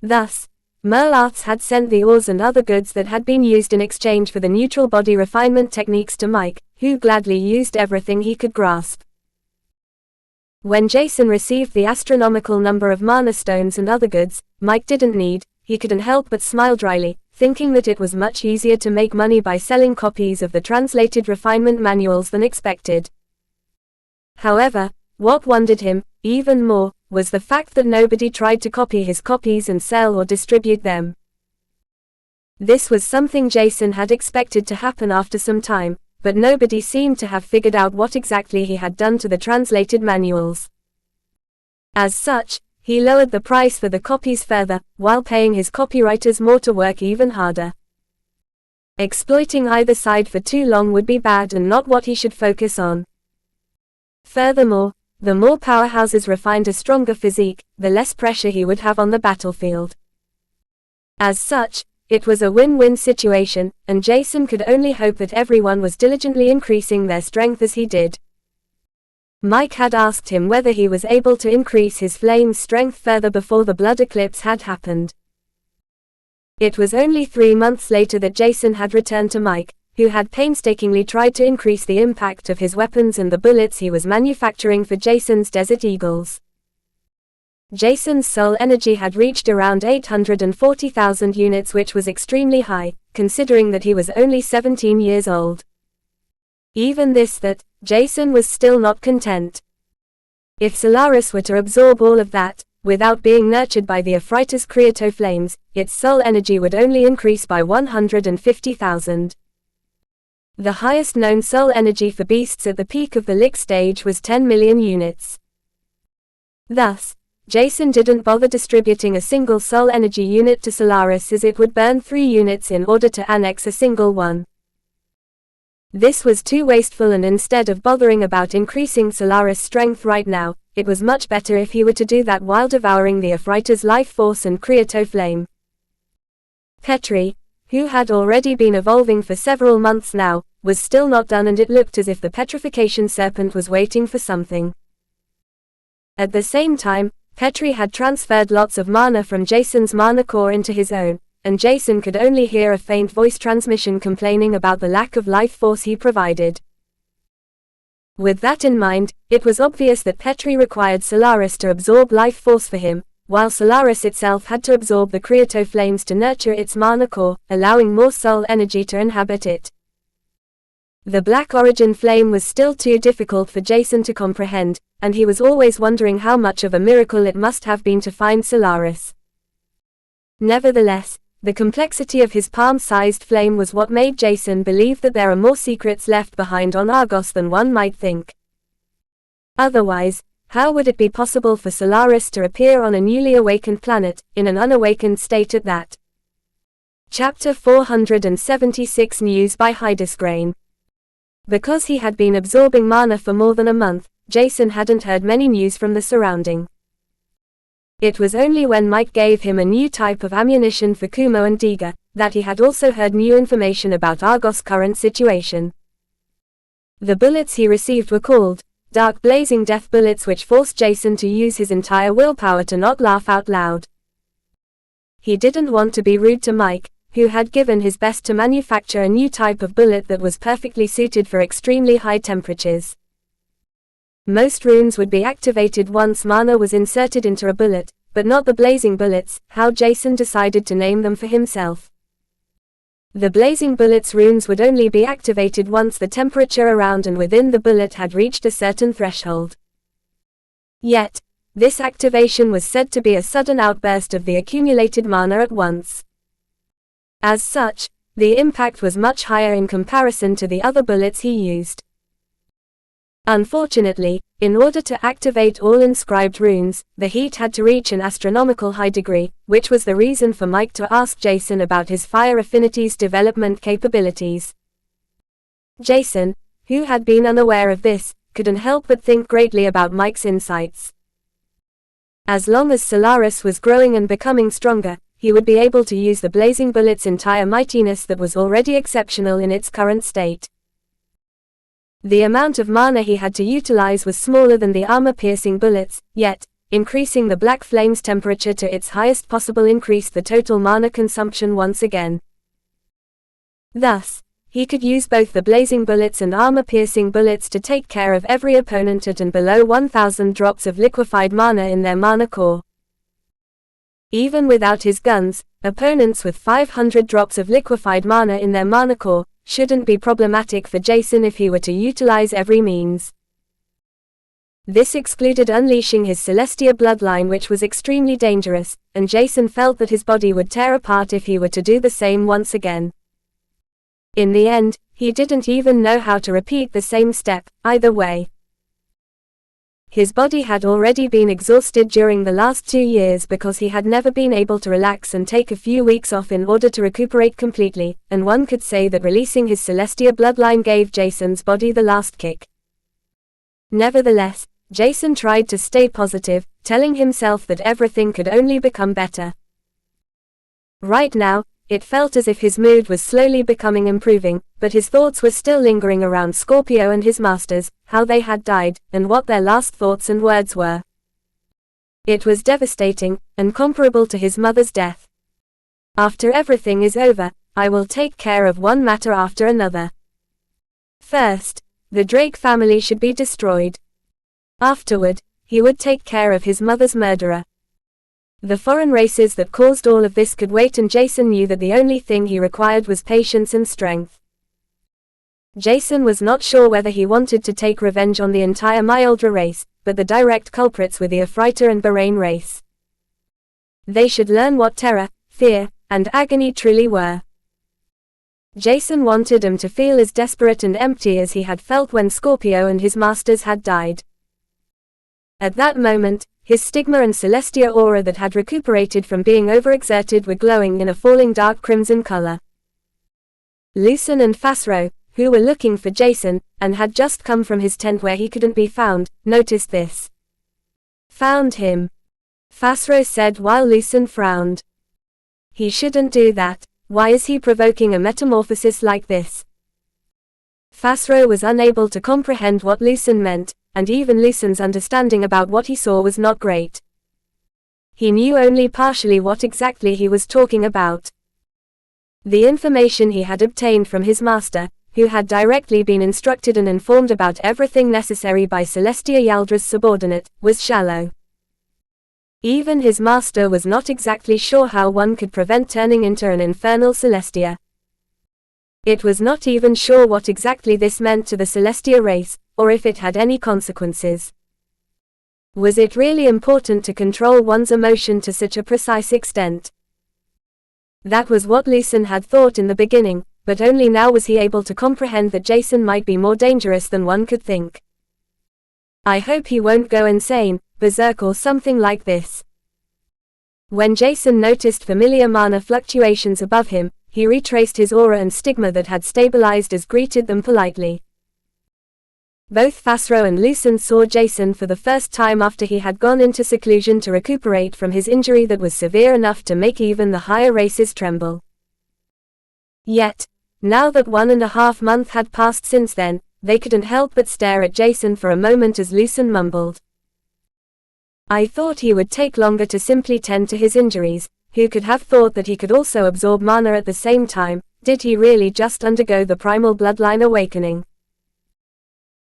S1: Thus, Merle Arths had sent the ores and other goods that had been used in exchange for the neutral body refinement techniques to Mike, who gladly used everything he could grasp. When Jason received the astronomical number of mana stones and other goods Mike didn't need, he couldn't help but smile dryly, thinking that it was much easier to make money by selling copies of the translated refinement manuals than expected. However, what wondered him, even more, was the fact that nobody tried to copy his copies and sell or distribute them. This was something Jason had expected to happen after some time, but nobody seemed to have figured out what exactly he had done to the translated manuals. As such, he lowered the price for the copies further, while paying his copywriters more to work even harder. Exploiting either side for too long would be bad and not what he should focus on. Furthermore, the more powerhouses refined a stronger physique, the less pressure he would have on the battlefield. As such, it was a win-win situation, and Jason could only hope that everyone was diligently increasing their strength as he did. Mike had asked him whether he was able to increase his flame's strength further before the blood eclipse had happened. It was only 3 months later that Jason had returned to Mike, who had painstakingly tried to increase the impact of his weapons and the bullets he was manufacturing for Jason's Desert Eagles. Jason's soul energy had reached around 840,000 units, which was extremely high, considering that he was only 17 years old. Even this that, Jason was still not content. If Solaris were to absorb all of that, without being nurtured by the Aphritas Creato flames, its soul energy would only increase by 150,000. The highest known soul energy for beasts at the peak of the Lick stage was 10 million units. Thus, Jason didn't bother distributing a single soul energy unit to Solaris, as it would burn 3 units in order to annex a single one. This was too wasteful, and instead of bothering about increasing Solaris' strength right now, it was much better if he were to do that while devouring the Aphritas life force and Creato flame. Petri, who had already been evolving for several months now, was still not done, and it looked as if the petrification serpent was waiting for something. At the same time, Petri had transferred lots of mana from Jason's mana core into his own, and Jason could only hear a faint voice transmission complaining about the lack of life force he provided. With that in mind, it was obvious that Petri required Solaris to absorb life force for him, while Solaris itself had to absorb the Creato flames to nurture its mana core, allowing more soul energy to inhabit it. The Black Origin flame was still too difficult for Jason to comprehend, and he was always wondering how much of a miracle it must have been to find Solaris. Nevertheless, the complexity of his palm-sized flame was what made Jason believe that there are more secrets left behind on Argos than one might think. Otherwise, how would it be possible for Solaris to appear on a newly awakened planet, in an unawakened state at that? Chapter 476 News by Hydesgrain. Because he had been absorbing mana for more than a month, Jason hadn't heard many news from the surrounding. It was only when Mike gave him a new type of ammunition for Kumo and Diga, that he had also heard new information about Argos' current situation. The bullets he received were called Dark Blazing Death bullets, which forced Jason to use his entire willpower to not laugh out loud. He didn't want to be rude to Mike, who had given his best to manufacture a new type of bullet that was perfectly suited for extremely high temperatures. Most runes would be activated once mana was inserted into a bullet, but not the blazing bullets, how Jason decided to name them for himself. The blazing bullets runes would only be activated once the temperature around and within the bullet had reached a certain threshold. Yet, this activation was said to be a sudden outburst of the accumulated mana at once. As such, the impact was much higher in comparison to the other bullets he used. Unfortunately, in order to activate all inscribed runes, the heat had to reach an astronomical high degree, which was the reason for Mike to ask Jason about his fire affinity's development capabilities. Jason, who had been unaware of this, couldn't help but think greatly about Mike's insights. As long as Solaris was growing and becoming stronger, he would be able to use the blazing bullet's entire mightiness that was already exceptional in its current state. The amount of mana he had to utilize was smaller than the armor-piercing bullets, yet, increasing the black flame's temperature to its highest possible increased the total mana consumption once again. Thus, he could use both the blazing bullets and armor-piercing bullets to take care of every opponent at and below 1000 drops of liquefied mana in their mana core. Even without his guns, opponents with 500 drops of liquefied mana in their mana core shouldn't be problematic for Jason if he were to utilize every means. This excluded unleashing his Celestia bloodline, which was extremely dangerous, and Jason felt that his body would tear apart if he were to do the same once again. In the end, he didn't even know how to repeat the same step, either way. His body had already been exhausted during the last 2 years because he had never been able to relax and take a few weeks off in order to recuperate completely, and one could say that releasing his Celestia bloodline gave Jason's body the last kick. Nevertheless, Jason tried to stay positive, telling himself that everything could only become better. Right now, it felt as if his mood was slowly becoming improving, but his thoughts were still lingering around Scorpio and his masters, how they had died, and what their last thoughts and words were. It was devastating, and comparable to his mother's death. After everything is over, I will take care of one matter after another. First, the Drake family should be destroyed. Afterward, he would take care of his mother's murderer. The foreign races that caused all of this could wait, and Jason knew that the only thing he required was patience and strength. Jason was not sure whether he wanted to take revenge on the entire Myoldra race, but the direct culprits were the Ephrata and Barain race. They should learn what terror, fear, and agony truly were. Jason wanted them to feel as desperate and empty as he had felt when Scorpio and his masters had died. At that moment, his stigma and Celestia aura that had recuperated from being overexerted were glowing in a falling dark crimson color. Lucen and Fasro, who were looking for Jason, and had just come from his tent where he couldn't be found, noticed this. "Found him," Fasro said while Lucen frowned. "He shouldn't do that. Why is he provoking a metamorphosis like this?" Fasro was unable to comprehend what Lucen meant, and even Lucian's understanding about what he saw was not great. He knew only partially what exactly he was talking about. The information he had obtained from his master, who had directly been instructed and informed about everything necessary by Celestia Yaldra's subordinate, was shallow. Even his master was not exactly sure how one could prevent turning into an infernal Celestia. It was not even sure what exactly this meant to the Celestia race, or if it had any consequences. Was it really important to control one's emotion to such a precise extent? That was what Lucian had thought in the beginning, but only now was he able to comprehend that Jason might be more dangerous than one could think. I hope he won't go insane, berserk or something like this. When Jason noticed familiar mana fluctuations above him, he retraced his aura and stigma that had stabilized as greeted them politely. Both Fasro and Lucian saw Jason for the first time after he had gone into seclusion to recuperate from his injury that was severe enough to make even the higher races tremble. Yet, now that 1.5 months had passed since then, they couldn't help but stare at Jason for a moment as Lucian mumbled. I thought he would take longer to simply tend to his injuries. Who could have thought that he could also absorb mana at the same time? Did he really just undergo the primal bloodline awakening?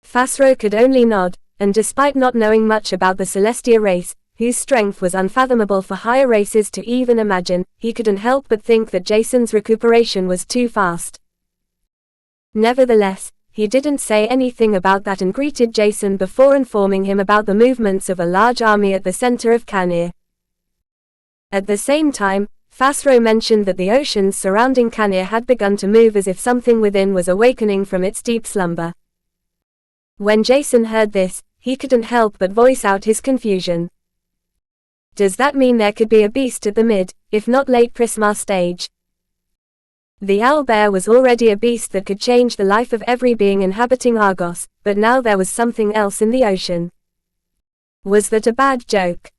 S1: Fasro could only nod, and despite not knowing much about the Celestia race, whose strength was unfathomable for higher races to even imagine, he couldn't help but think that Jason's recuperation was too fast. Nevertheless, he didn't say anything about that and greeted Jason before informing him about the movements of a large army at the center of Kanir. At the same time, Fasro mentioned that the oceans surrounding Kanir had begun to move as if something within was awakening from its deep slumber. When Jason heard this, he couldn't help but voice out his confusion. Does that mean there could be a beast at the mid, if not late Prisma stage? The owlbear was already a beast that could change the life of every being inhabiting Argos, but now there was something else in the ocean. Was that a bad joke?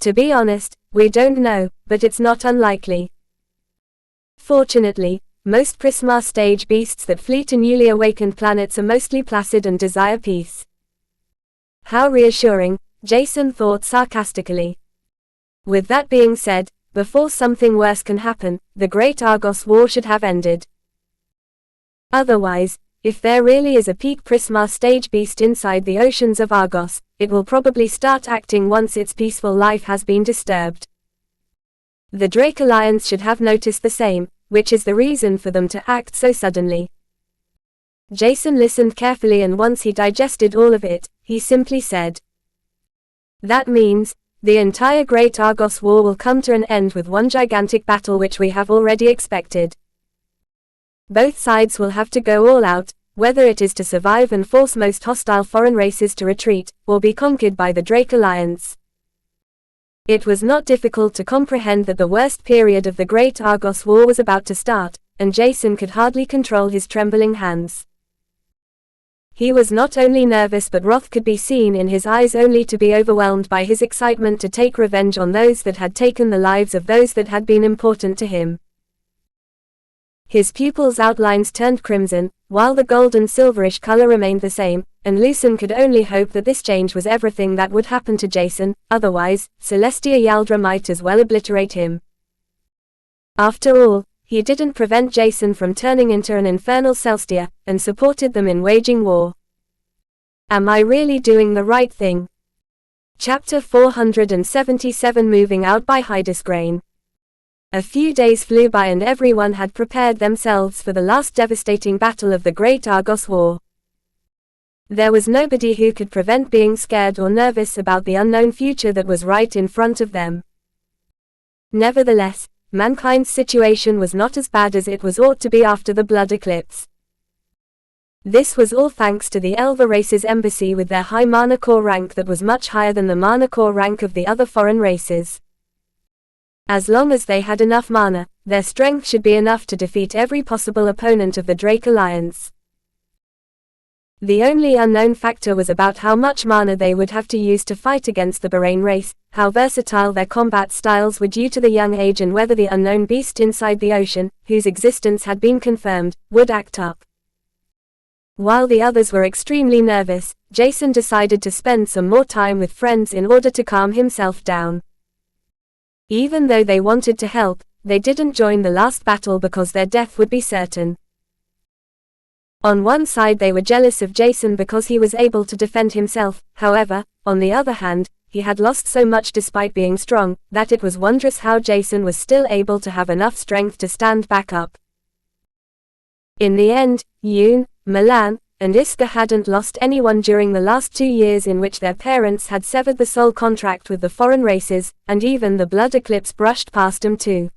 S1: To be honest, we don't know, but it's not unlikely. Fortunately, most Prisma stage beasts that flee to newly awakened planets are mostly placid and desire peace. How reassuring, Jason thought sarcastically. With that being said, before something worse can happen, the Great Argos War should have ended. Otherwise, if there really is a peak Prisma stage beast inside the oceans of Argos, it will probably start acting once its peaceful life has been disturbed. The Drake Alliance should have noticed the same, which is the reason for them to act so suddenly. Jason listened carefully, and once he digested all of it, he simply said, "That means, the entire Great Argos War will come to an end with one gigantic battle which we have already expected. Both sides will have to go all out, whether it is to survive and force most hostile foreign races to retreat, or be conquered by the Drake Alliance." It was not difficult to comprehend that the worst period of the Great Argos War was about to start, and Jason could hardly control his trembling hands. He was not only nervous, but wrath could be seen in his eyes, only to be overwhelmed by his excitement to take revenge on those that had taken the lives of those that had been important to him. His pupils' outlines turned crimson, while the gold and silverish color remained the same, and Lucian could only hope that this change was everything that would happen to Jason, otherwise, Celestia Yaldra might as well obliterate him. After all, he didn't prevent Jason from turning into an infernal Celestia, and supported them in waging war. Am I really doing the right thing? Chapter 477, Moving Out by Hydesgrain. A few days flew by and everyone had prepared themselves for the last devastating battle of the Great Argos War. There was nobody who could prevent being scared or nervous about the unknown future that was right in front of them. Nevertheless, mankind's situation was not as bad as it was ought to be after the blood eclipse. This was all thanks to the Elver race's embassy with their high mana core rank that was much higher than the mana core rank of the other foreign races. As long as they had enough mana, their strength should be enough to defeat every possible opponent of the Drake Alliance. The only unknown factor was about how much mana they would have to use to fight against the Bahrain race, how versatile their combat styles were due to the young age, and whether the unknown beast inside the ocean, whose existence had been confirmed, would act up. While the others were extremely nervous, Jason decided to spend some more time with friends in order to calm himself down. Even though they wanted to help, they didn't join the last battle because their death would be certain. On one side they were jealous of Jason because he was able to defend himself, however, on the other hand, he had lost so much despite being strong, that it was wondrous how Jason was still able to have enough strength to stand back up. In the end, Yoon, Milan, and Iska hadn't lost anyone during the last 2 years in which their parents had severed the soul contract with the foreign races, and even the blood eclipse brushed past them too.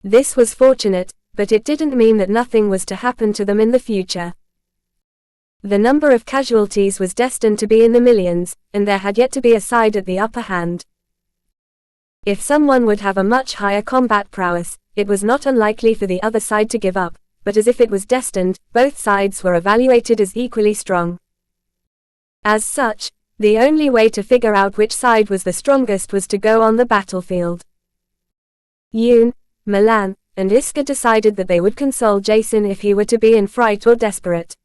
S1: This was fortunate, but it didn't mean that nothing was to happen to them in the future. The number of casualties was destined to be in the millions, and there had yet to be a side at the upper hand. If someone would have a much higher combat prowess, it was not unlikely for the other side to give up, but as if it was destined, both sides were evaluated as equally strong. As such, the only way to figure out which side was the strongest was to go on the battlefield. Yoon, Milan, and Iska decided that they would console Jason if he were to be in fright or desperate.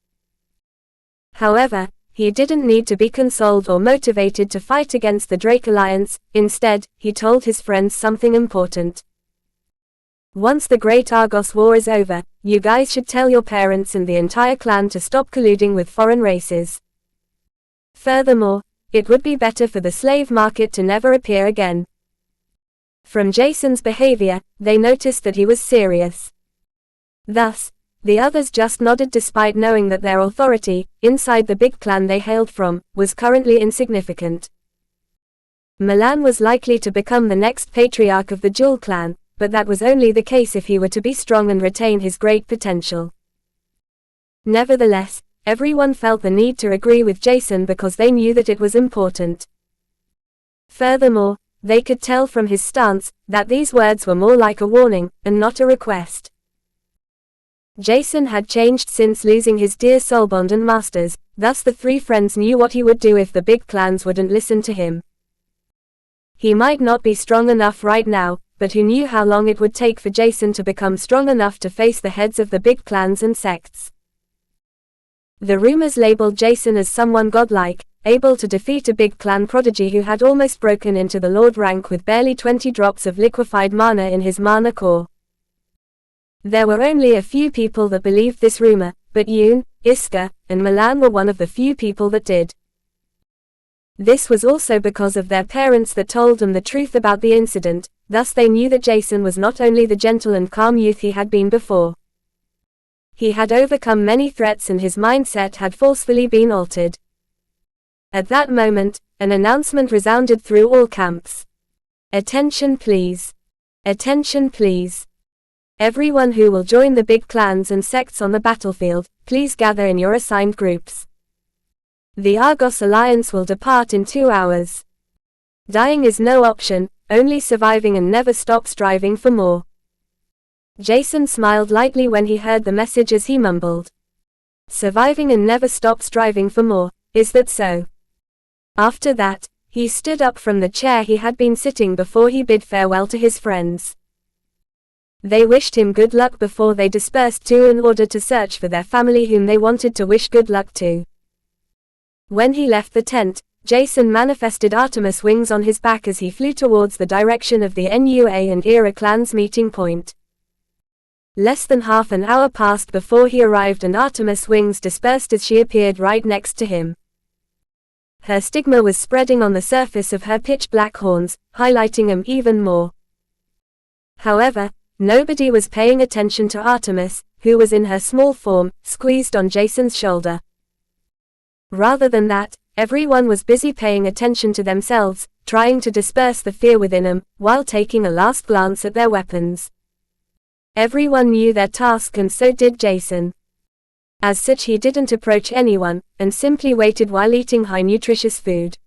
S1: However, he didn't need to be consoled or motivated to fight against the Drake Alliance. Instead, he told his friends something important. Once the Great Argos War is over, you guys should tell your parents and the entire clan to stop colluding with foreign races. Furthermore, it would be better for the slave market to never appear again. From Jason's behavior, they noticed that he was serious. Thus, the others just nodded despite knowing that their authority, inside the big clan they hailed from, was currently insignificant. Milan was likely to become the next patriarch of the Jewel clan, but that was only the case if he were to be strong and retain his great potential. Nevertheless, everyone felt the need to agree with Jason because they knew that it was important. Furthermore, they could tell from his stance that these words were more like a warning, and not a request. Jason had changed since losing his dear soulbond and masters, thus the three friends knew what he would do if the big clans wouldn't listen to him. He might not be strong enough right now, but who knew how long it would take for Jason to become strong enough to face the heads of the big clans and sects. The rumors labeled Jason as someone godlike, able to defeat a big clan prodigy who had almost broken into the Lord rank with barely 20 drops of liquefied mana in his mana core. There were only a few people that believed this rumor, but Yoon, Iska, and Milan were one of the few people that did. This was also because of their parents that told them the truth about the incident, thus they knew that Jason was not only the gentle and calm youth he had been before. He had overcome many threats and his mindset had forcefully been altered. At that moment, an announcement resounded through all camps. Attention please. Attention please. Everyone who will join the big clans and sects on the battlefield, please gather in your assigned groups. The Argos Alliance will depart in 2 hours. Dying is no option, only surviving and never stop striving for more. Jason smiled lightly when he heard the message as he mumbled. Surviving and never stop striving for more, is that so? After that, he stood up from the chair he had been sitting before he bid farewell to his friends. They wished him good luck before they dispersed too in order to search for their family whom they wanted to wish good luck to. When he left the tent, Jason manifested Artemis wings on his back as he flew towards the direction of the NUA and Era clans meeting point. Less than half an hour passed before he arrived and Artemis wings dispersed as she appeared right next to him. Her stigma was spreading on the surface of her pitch-black horns, highlighting them even more. However, nobody was paying attention to Artemis, who was in her small form, squeezed on Jason's shoulder. Rather than that, everyone was busy paying attention to themselves, trying to disperse the fear within them, while taking a last glance at their weapons. Everyone knew their task and so did Jason. As such he didn't approach anyone, and simply waited while eating high nutritious food.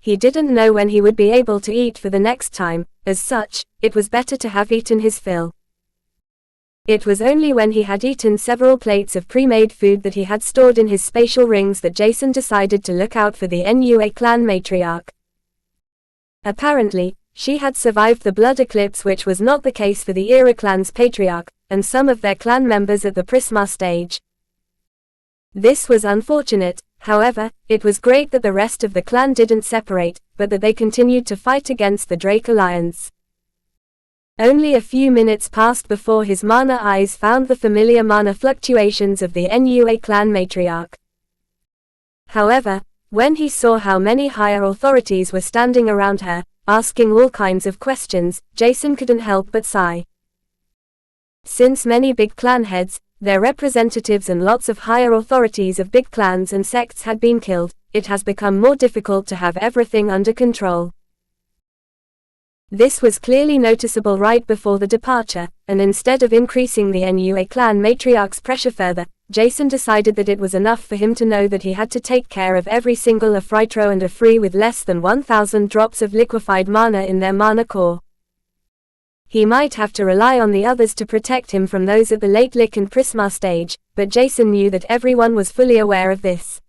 S1: He didn't know when he would be able to eat for the next time, as such, it was better to have eaten his fill. It was only when he had eaten several plates of pre-made food that he had stored in his spatial rings that Jason decided to look out for the NUA clan matriarch. Apparently, she had survived the blood eclipse, which was not the case for the Era clan's patriarch, and some of their clan members at the Prisma stage. This was unfortunate, However, it was great that the rest of the clan didn't separate, but that they continued to fight against the Drake Alliance. Only a few minutes passed before his mana eyes found the familiar mana fluctuations of the NUA clan matriarch. However, when he saw how many higher authorities were standing around her, asking all kinds of questions, Jason couldn't help but sigh. Since many big clan heads, their representatives and lots of higher authorities of big clans and sects had been killed, it has become more difficult to have everything under control. This was clearly noticeable right before the departure, and instead of increasing the NUA clan matriarch's pressure further, Jason decided that it was enough for him to know that he had to take care of every single Aphritro and Afri with less than 1,000 drops of liquefied mana in their mana core. He might have to rely on the others to protect him from those at the late Lick and Prisma stage, but Jason knew that everyone was fully aware of this.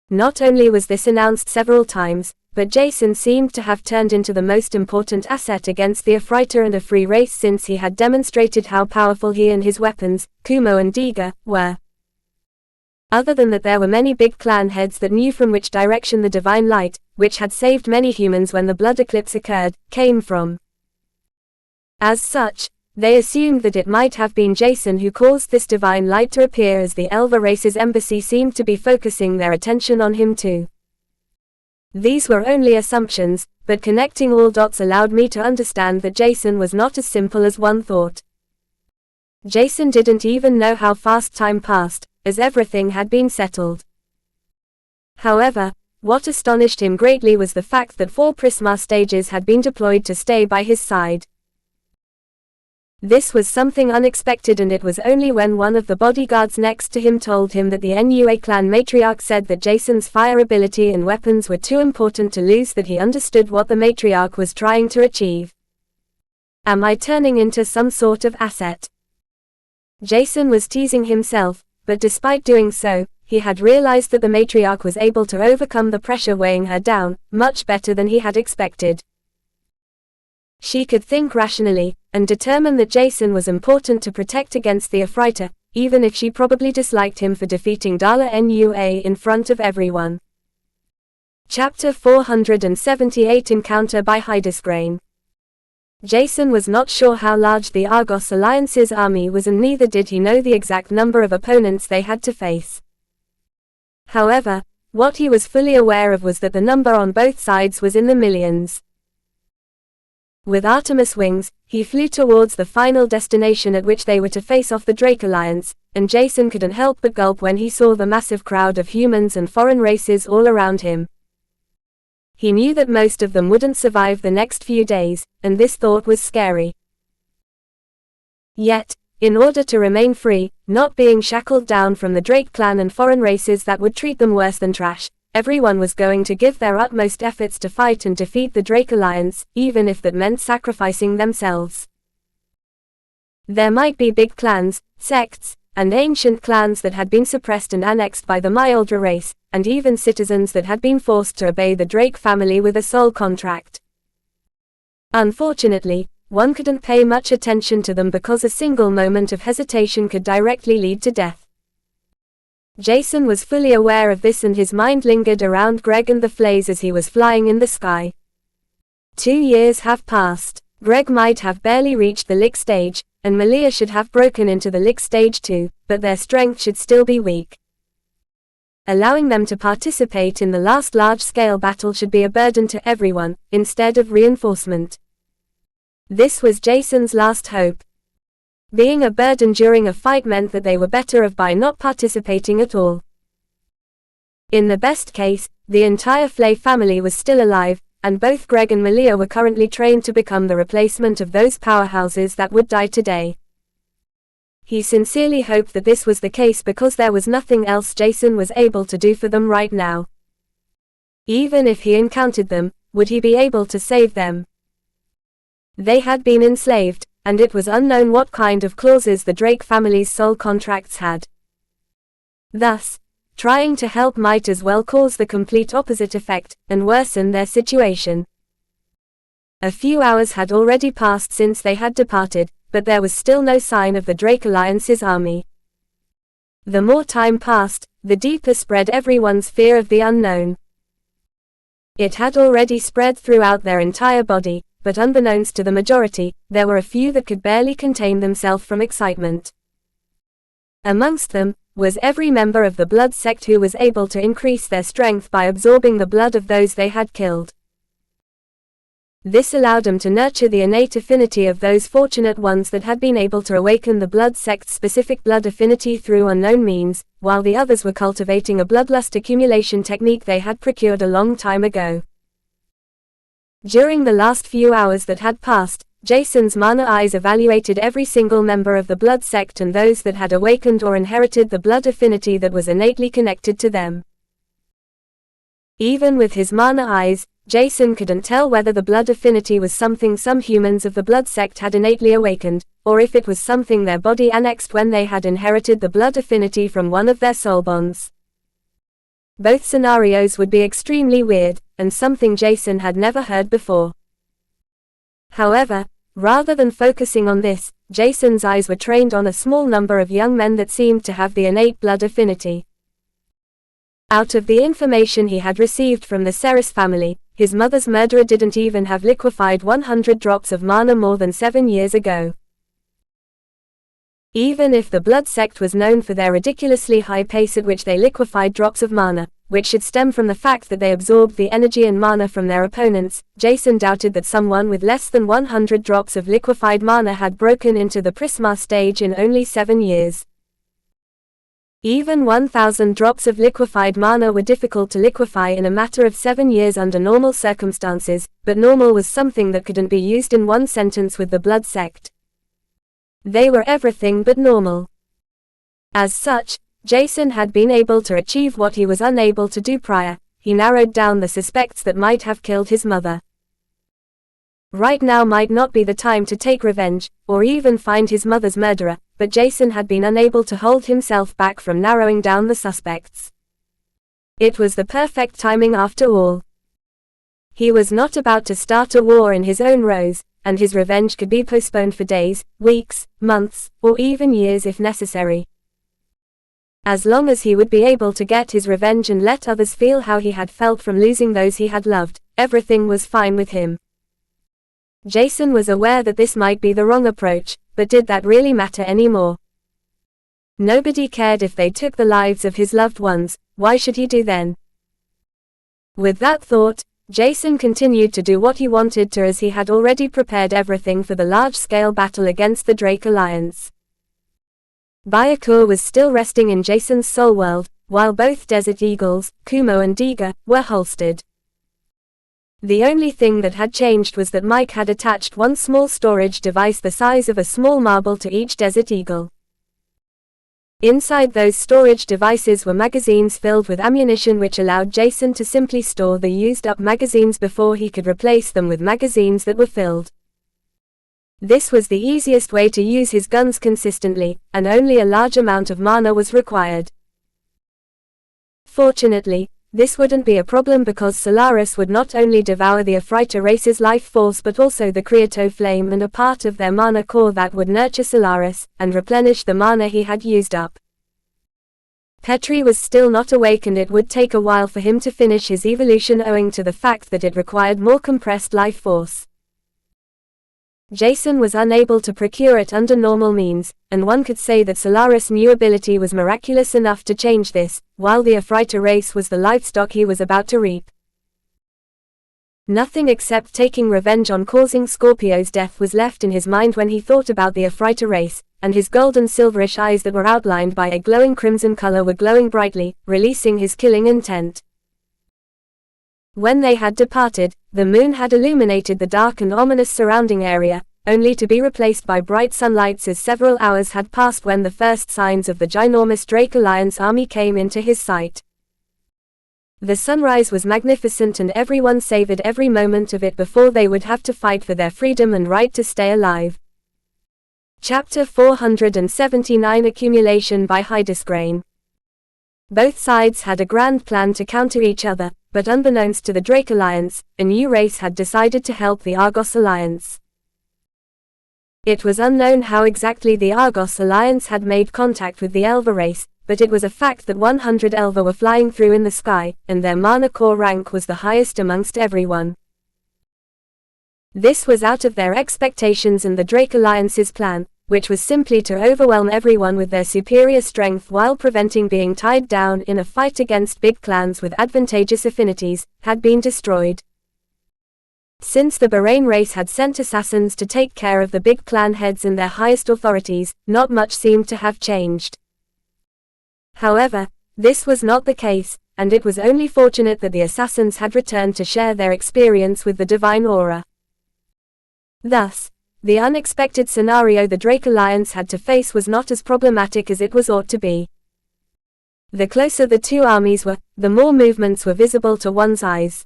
S1: Not only was this announced several times, but Jason seemed to have turned into the most important asset against the Aphryta and Afri race since he had demonstrated how powerful he and his weapons, Kumo and Diga, were. Other than that, there were many big clan heads that knew from which direction the divine light, which had saved many humans when the blood eclipse occurred, came from. As such, they assumed that it might have been Jason who caused this divine light to appear, as the Elva race's embassy seemed to be focusing their attention on him too. These were only assumptions, but connecting all dots allowed me to understand that Jason was not as simple as one thought. Jason didn't even know how fast time passed, as everything had been settled. However, what astonished him greatly was the fact that 4 Prisma stages had been deployed to stay by his side. This was something unexpected, and it was only when one of the bodyguards next to him told him that the NUA clan matriarch said that Jason's fire ability and weapons were too important to lose that he understood what the matriarch was trying to achieve. Am I turning into some sort of asset? Jason was teasing himself, but despite doing so, he had realized that the matriarch was able to overcome the pressure weighing her down, much better than he had expected. She could think rationally, and determine that Jason was important to protect against the Aphryta, even if she probably disliked him for defeating Dala Nua in front of everyone. Chapter 478 Encounter by Hydesgrain. Jason was not sure how large the Argos Alliance's army was, and neither did he know the exact number of opponents they had to face. However, what he was fully aware of was that the number on both sides was in the millions. With Artemis wings, he flew towards the final destination at which they were to face off the Drake Alliance, and Jason couldn't help but gulp when he saw the massive crowd of humans and foreign races all around him. He knew that most of them wouldn't survive the next few days, and this thought was scary. Yet, in order to remain free, not being shackled down from the Drake clan and foreign races that would treat them worse than trash, everyone was going to give their utmost efforts to fight and defeat the Drake Alliance, even if that meant sacrificing themselves. There might be big clans, sects, and ancient clans that had been suppressed and annexed by the Myoldra race, and even citizens that had been forced to obey the Drake family with a soul contract. Unfortunately, one couldn't pay much attention to them because a single moment of hesitation could directly lead to death. Jason was fully aware of this, and his mind lingered around Greg and the Flays as he was flying in the sky. 2 years have passed. Greg might have barely reached the Lick stage, and Malia should have broken into the Lick stage too, but their strength should still be weak. Allowing them to participate in the last large-scale battle should be a burden to everyone, instead of reinforcement. This was Jason's last hope. Being a burden during a fight meant that they were better off by not participating at all. In the best case, the entire Flay family was still alive, and both Greg and Malia were currently trained to become the replacement of those powerhouses that would die today. He sincerely hoped that this was the case because there was nothing else Jason was able to do for them right now. Even if he encountered them, would he be able to save them? They had been enslaved, and it was unknown what kind of clauses the Drake family's soul contracts had. Thus, trying to help might as well cause the complete opposite effect, and worsen their situation. A few hours had already passed since they had departed, but there was still no sign of the Drake Alliance's army. The more time passed, the deeper spread everyone's fear of the unknown. It had already spread throughout their entire body, but unbeknownst to the majority, there were a few that could barely contain themselves from excitement. Amongst them was every member of the blood sect who was able to increase their strength by absorbing the blood of those they had killed. This allowed them to nurture the innate affinity of those fortunate ones that had been able to awaken the blood sect's specific blood affinity through unknown means, while the others were cultivating a bloodlust accumulation technique they had procured a long time ago. During the last few hours that had passed, Jason's mana eyes evaluated every single member of the blood sect and those that had awakened or inherited the blood affinity that was innately connected to them. Even with his mana eyes, Jason couldn't tell whether the blood affinity was something some humans of the blood sect had innately awakened, or if it was something their body annexed when they had inherited the blood affinity from one of their soul bonds. Both scenarios would be extremely weird, and something Jason had never heard before. However, rather than focusing on this, Jason's eyes were trained on a small number of young men that seemed to have the innate blood affinity. Out of the information he had received from the Ceres family, his mother's murderer didn't even have liquefied 100 drops of mana more than 7 years ago. Even if the blood sect was known for their ridiculously high pace at which they liquefied drops of mana, which should stem from the fact that they absorbed the energy and mana from their opponents, Jason doubted that someone with less than 100 drops of liquefied mana had broken into the Prisma stage in only 7 years. Even 1,000 drops of liquefied mana were difficult to liquefy in a matter of 7 years under normal circumstances, but normal was something that couldn't be used in one sentence with the blood sect. They were everything but normal. As such, Jason had been able to achieve what he was unable to do prior. He narrowed down the suspects that might have killed his mother. Right now might not be the time to take revenge, or even find his mother's murderer, but Jason had been unable to hold himself back from narrowing down the suspects. It was the perfect timing after all. He was not about to start a war in his own rose, and his revenge could be postponed for days, weeks, months, or even years if necessary. As long as he would be able to get his revenge and let others feel how he had felt from losing those he had loved, everything was fine with him. Jason was aware that this might be the wrong approach, but did that really matter anymore? Nobody cared if they took the lives of his loved ones. Why should he do then? With that thought, Jason continued to do what he wanted to, as he had already prepared everything for the large-scale battle against the Drake Alliance. Byakur was still resting in Jason's soul world, while both Desert Eagles, Kumo and Diga, were holstered. The only thing that had changed was that Mike had attached one small storage device the size of a small marble to each Desert Eagle. Inside those storage devices were magazines filled with ammunition, which allowed Jason to simply store the used-up magazines before he could replace them with magazines that were filled. This was the easiest way to use his guns consistently, and only a large amount of mana was required. Fortunately, this wouldn't be a problem because Solaris would not only devour the Ephrata race's life force but also the Creato flame and a part of their mana core that would nurture Solaris, and replenish the mana he had used up. Petri was still not awake, and it would take a while for him to finish his evolution owing to the fact that it required more compressed life force. Jason was unable to procure it under normal means, and one could say that Solaris' new ability was miraculous enough to change this, while the Ephrata race was the livestock he was about to reap. Nothing except taking revenge on causing Scorpio's death was left in his mind when he thought about the Ephrata race, and his golden silverish eyes that were outlined by a glowing crimson color were glowing brightly, releasing his killing intent. When they had departed, the moon had illuminated the dark and ominous surrounding area, only to be replaced by bright sunlights as several hours had passed when the first signs of the ginormous Drake Alliance army came into his sight. The sunrise was magnificent, and everyone savored every moment of it before they would have to fight for their freedom and right to stay alive. Chapter 479 Accumulation by Hydesgrain. Both sides had a grand plan to counter each other, but unbeknownst to the Drake Alliance, a new race had decided to help the Argos Alliance. It was unknown how exactly the Argos Alliance had made contact with the Elva race, but it was a fact that 100 Elva were flying through in the sky, and their mana core rank was the highest amongst everyone. This was out of their expectations and the Drake Alliance's plan, which was simply to overwhelm everyone with their superior strength while preventing being tied down in a fight against big clans with advantageous affinities, had been destroyed. Since the Bahrain race had sent assassins to take care of the big clan heads and their highest authorities, not much seemed to have changed. However, this was not the case, and it was only fortunate that the assassins had returned to share their experience with the divine aura. Thus, the unexpected scenario the Drake Alliance had to face was not as problematic as it was ought to be. The closer the two armies were, the more movements were visible to one's eyes.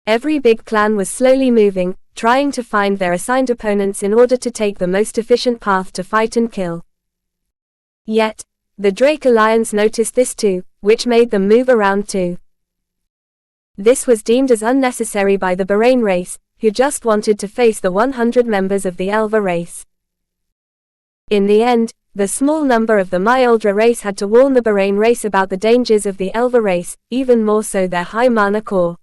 S1: Every big clan was slowly moving, trying to find their assigned opponents in order to take the most efficient path to fight and kill. Yet, the Drake Alliance noticed this too, which made them move around too. This was deemed as unnecessary by the Bahrain race, who just wanted to face the 100 members of the Elva race. In the end, the small number of the Myoldra race had to warn the Bahrain race about the dangers of the Elva race, even more so their high mana core.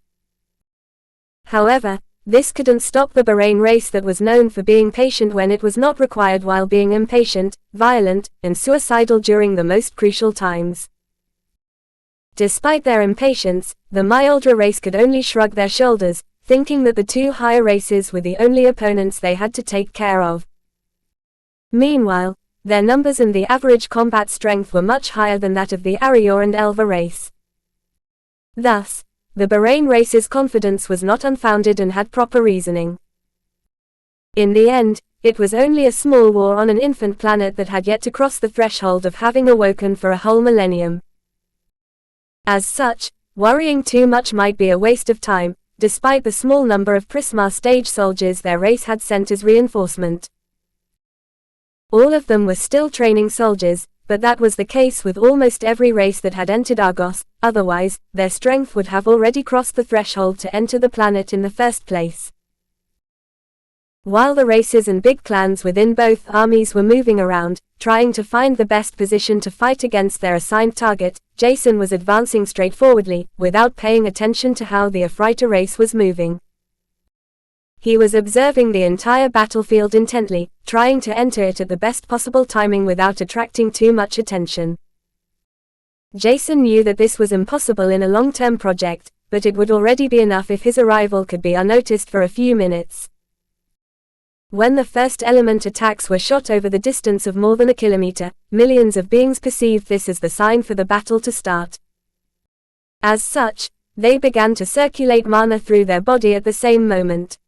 S1: However, this couldn't stop the Bahrain race that was known for being patient when it was not required while being impatient, violent, and suicidal during the most crucial times. Despite their impatience, the Myoldra race could only shrug their shoulders, thinking that the two higher races were the only opponents they had to take care of. Meanwhile, their numbers and the average combat strength were much higher than that of the Arior and Elva race. Thus, the Bahrain race's confidence was not unfounded and had proper reasoning. In the end, it was only a small war on an infant planet that had yet to cross the threshold of having awoken for a whole millennium. As such, worrying too much might be a waste of time, despite the small number of Prisma stage soldiers their race had sent as reinforcement. All of them were still training soldiers, but that was the case with almost every race that had entered Argos, otherwise, their strength would have already crossed the threshold to enter the planet in the first place. While the races and big clans within both armies were moving around, trying to find the best position to fight against their assigned target, Jason was advancing straightforwardly, without paying attention to how the Ephrata race was moving. He was observing the entire battlefield intently, trying to enter it at the best possible timing without attracting too much attention. Jason knew that this was impossible in a long-term project, but it would already be enough if his arrival could be unnoticed for a few minutes. When the first element attacks were shot over the distance of more than a kilometer, millions of beings perceived this as the sign for the battle to start. As such, they began to circulate mana through their body at the same moment.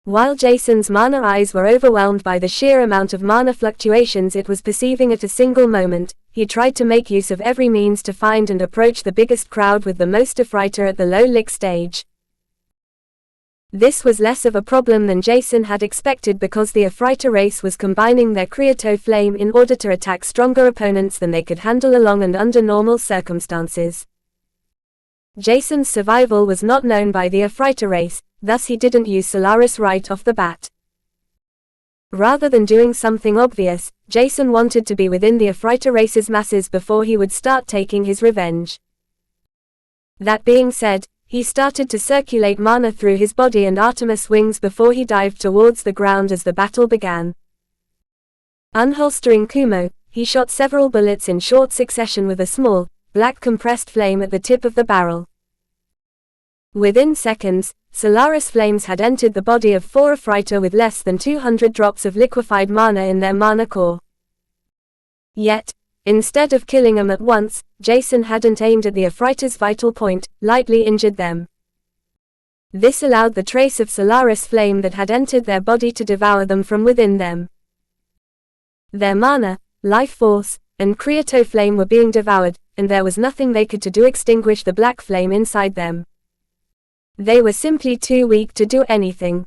S1: While Jason's mana eyes were overwhelmed by the sheer amount of mana fluctuations it was perceiving at a single moment, he tried to make use of every means to find and approach the biggest crowd with the most Ephrata at the low lick stage. This was less of a problem than Jason had expected because the Ephrata race was combining their Creato Flame in order to attack stronger opponents than they could handle along and under normal circumstances. Jason's survival was not known by the Ephrata race, thus he didn't use Solaris right off the bat. Rather than doing something obvious, Jason wanted to be within the Ephrata race's masses before he would start taking his revenge. That being said, he started to circulate mana through his body and Artemis wings before he dived towards the ground as the battle began. Unholstering Kumo, he shot several bullets in short succession with a small, black compressed flame at the tip of the barrel. Within seconds, Solaris flames had entered the body of 4 Ephrata with less than 200 drops of liquefied mana in their mana core. Yet, instead of killing them at once, Jason hadn't aimed at the Ephrata's vital point, lightly injured them. This allowed the trace of Solaris flame that had entered their body to devour them from within them. Their mana, life force, and Creato flame were being devoured, and there was nothing they could do to extinguish the black flame inside them. They were simply too weak to do anything.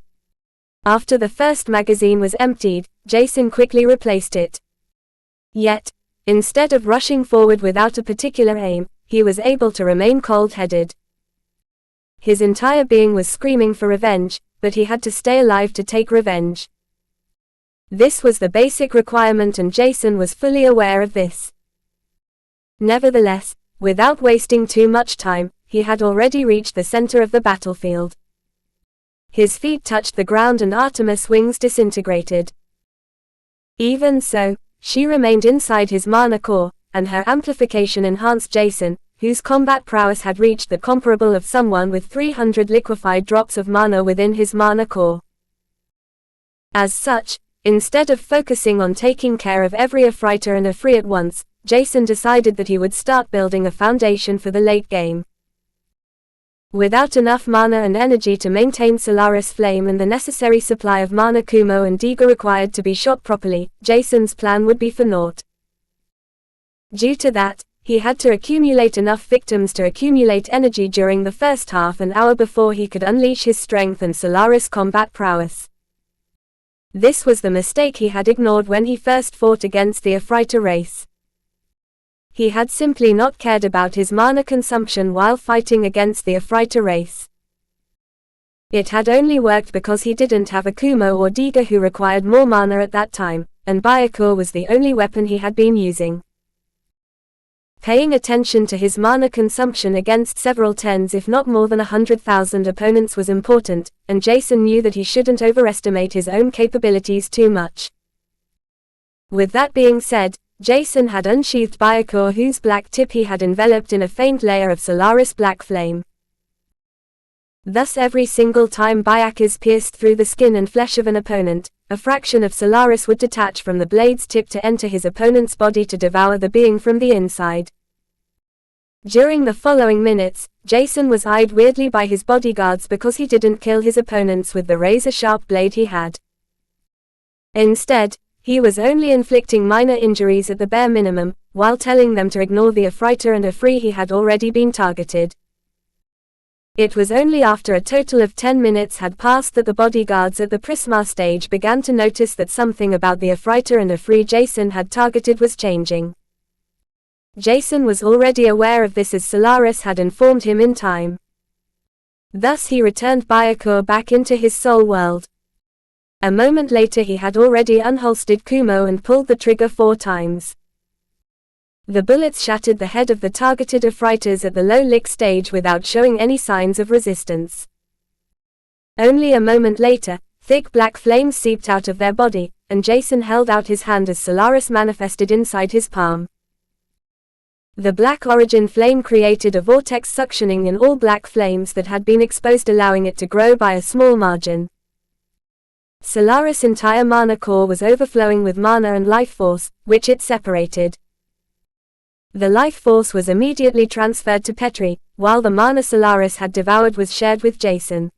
S1: After the first magazine was emptied, Jason quickly replaced it. Yet, instead of rushing forward without a particular aim, he was able to remain cold-headed. His entire being was screaming for revenge, but he had to stay alive to take revenge. This was the basic requirement and Jason was fully aware of this. Nevertheless, without wasting too much time, he had already reached the center of the battlefield. His feet touched the ground and Artemis' wings disintegrated. Even so, she remained inside his mana core, and her amplification enhanced Jason, whose combat prowess had reached the comparable of someone with 300 liquefied drops of mana within his mana core. As such, instead of focusing on taking care of every Ephrata and Ephree at once, Jason decided that he would start building a foundation for the late game. Without enough mana and energy to maintain Solaris Flame and the necessary supply of mana Kumo and Diga required to be shot properly, Jason's plan would be for naught. Due to that, he had to accumulate enough victims to accumulate energy during the first half an hour before he could unleash his strength and Solaris combat prowess. This was the mistake he had ignored when he first fought against the Ephrata race. He had simply not cared about his mana consumption while fighting against the Ephrata race. It had only worked because he didn't have a Kumo or Diga who required more mana at that time, and Byakuya was the only weapon he had been using. Paying attention to his mana consumption against several tens if not more than 100,000 opponents was important, and Jason knew that he shouldn't overestimate his own capabilities too much. With that being said, Jason had unsheathed Byakuya, whose black tip he had enveloped in a faint layer of Solaris black flame. Thus every single time Byakuya pierced through the skin and flesh of an opponent, a fraction of Solaris would detach from the blade's tip to enter his opponent's body to devour the being from the inside. During the following minutes, Jason was eyed weirdly by his bodyguards because he didn't kill his opponents with the razor-sharp blade he had. Instead, he was only inflicting minor injuries at the bare minimum, while telling them to ignore the Ephrata and Ephree he had already been targeted. It was only after a total of 10 minutes had passed that the bodyguards at the Prisma stage began to notice that something about the Ephrata and Ephree Jason had targeted was changing. Jason was already aware of this as Solaris had informed him in time. Thus he returned Byakuya back into his soul world. A moment later he had already unholstered Kumo and pulled the trigger 4 times. The bullets shattered the head of the targeted Ephratas at the low lick stage without showing any signs of resistance. Only a moment later, thick black flames seeped out of their body, and Jason held out his hand as Solaris manifested inside his palm. The black origin flame created a vortex suctioning in all black flames that had been exposed, allowing it to grow by a small margin. Solaris' entire mana core was overflowing with mana and life force, which it separated. The life force was immediately transferred to Petri, while the mana Solaris had devoured was shared with Jason.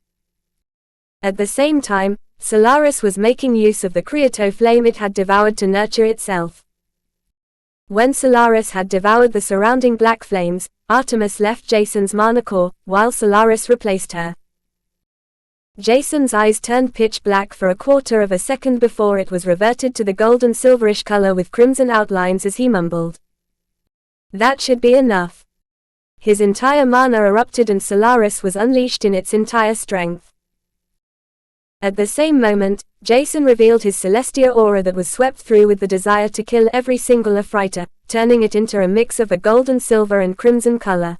S1: At the same time, Solaris was making use of the Creato flame it had devoured to nurture itself. When Solaris had devoured the surrounding black flames, Artemis left Jason's mana core, while Solaris replaced her. Jason's eyes turned pitch black for a quarter of a second before it was reverted to the golden silverish color with crimson outlines as he mumbled. That should be enough. His entire mana erupted and Solaris was unleashed in its entire strength. At the same moment, Jason revealed his Celestia aura that was swept through with the desire to kill every single Ephrata, turning it into a mix of a golden silver and crimson color.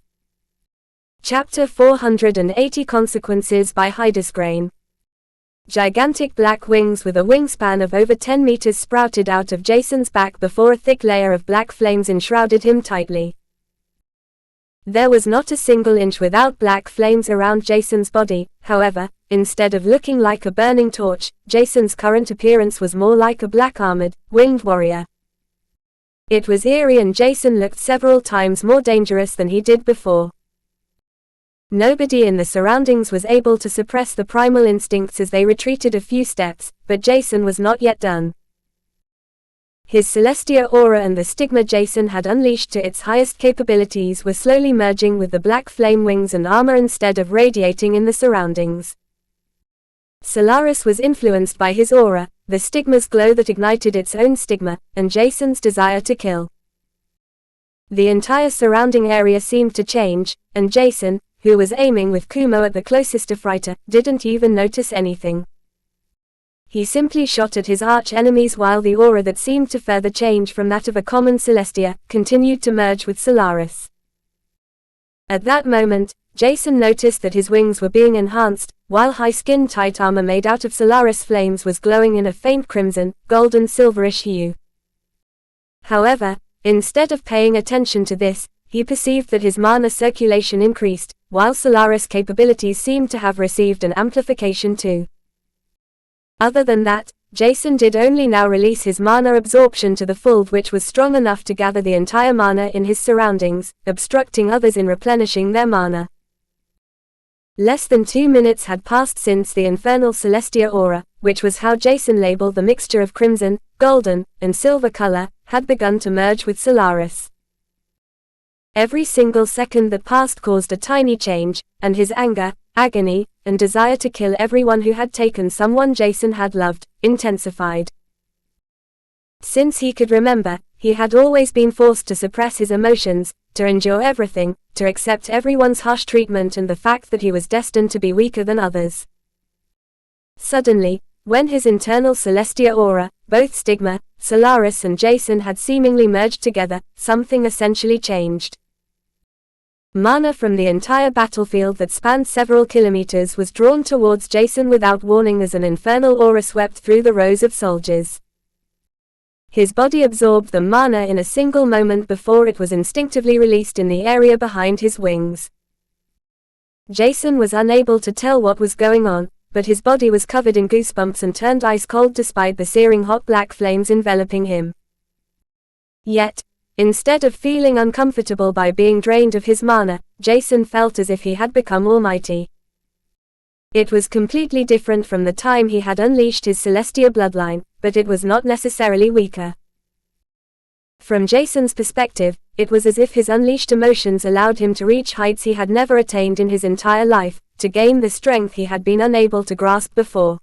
S1: Chapter 480 Consequences by Hydesgrain. Gigantic black wings with a wingspan of over 10 meters sprouted out of Jason's back before a thick layer of black flames enshrouded him tightly. There was not a single inch without black flames around Jason's body. However, instead of looking like a burning torch, Jason's current appearance was more like a black-armored, winged warrior. It was eerie and Jason looked several times more dangerous than he did before. Nobody in the surroundings was able to suppress the primal instincts as they retreated a few steps, but Jason was not yet done. His Celestia aura and the stigma Jason had unleashed to its highest capabilities were slowly merging with the black flame wings and armor instead of radiating in the surroundings. Solaris was influenced by his aura, the stigma's glow that ignited its own stigma, and Jason's desire to kill. The entire surrounding area seemed to change, and Jason, who was aiming with Kumo at the closest Ephrata, didn't even notice anything. he simply shot at his arch-enemies while the aura that seemed to further change from that of a common Celestia continued to merge with Solaris. At that moment, Jason noticed that his wings were being enhanced, while high-skin-tight armor made out of Solaris flames was glowing in a faint crimson, golden silverish hue. However, instead of paying attention to this, he perceived that his mana circulation increased, while Solaris' capabilities seemed to have received an amplification too. Other than that, Jason did only now release his mana absorption to the full, which was strong enough to gather the entire mana in his surroundings, obstructing others in replenishing their mana. Less than 2 minutes had passed since the infernal Celestia aura, which was how Jason labeled the mixture of crimson, golden, and silver color, had begun to merge with Solaris. Every single second that passed caused a tiny change, and his anger, agony, and desire to kill everyone who had taken someone Jason had loved, intensified. Since he could remember, he had always been forced to suppress his emotions, to endure everything, to accept everyone's harsh treatment and the fact that he was destined to be weaker than others. Suddenly, when his internal Celestia aura, both Stigma, Solaris and Jason had seemingly merged together, something essentially changed. Mana from the entire battlefield that spanned several kilometers was drawn towards Jason without warning as an infernal aura swept through the rows of soldiers. His body absorbed the mana in a single moment before it was instinctively released in the area behind his wings. Jason was unable to tell what was going on, but his body was covered in goosebumps and turned ice cold despite the searing hot black flames enveloping him. Yet, instead of feeling uncomfortable by being drained of his mana, Jason felt as if he had become almighty. It was completely different from the time he had unleashed his Celestia bloodline, but it was not necessarily weaker. From Jason's perspective, it was as if his unleashed emotions allowed him to reach heights he had never attained in his entire life, to gain the strength he had been unable to grasp before.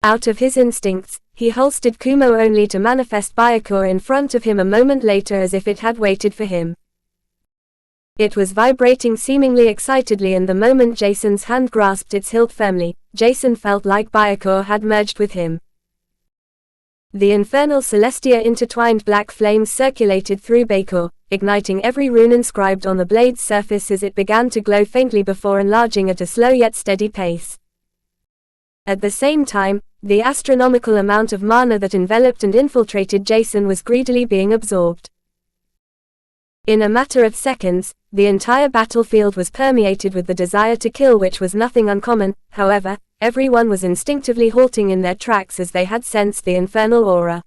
S1: Out of his instincts, he holstered Kumo only to manifest Byakuya in front of him a moment later as if it had waited for him. It was vibrating seemingly excitedly, and the moment Jason's hand grasped its hilt firmly, Jason felt like Byakuya had merged with him. The infernal Celestia intertwined black flames circulated through Byakuya, igniting every rune inscribed on the blade's surface as it began to glow faintly before enlarging at a slow yet steady pace. At the same time, the astronomical amount of mana that enveloped and infiltrated Jason was greedily being absorbed. In a matter of seconds, the entire battlefield was permeated with the desire to kill, which was nothing uncommon. However, everyone was instinctively halting in their tracks as they had sensed the infernal aura.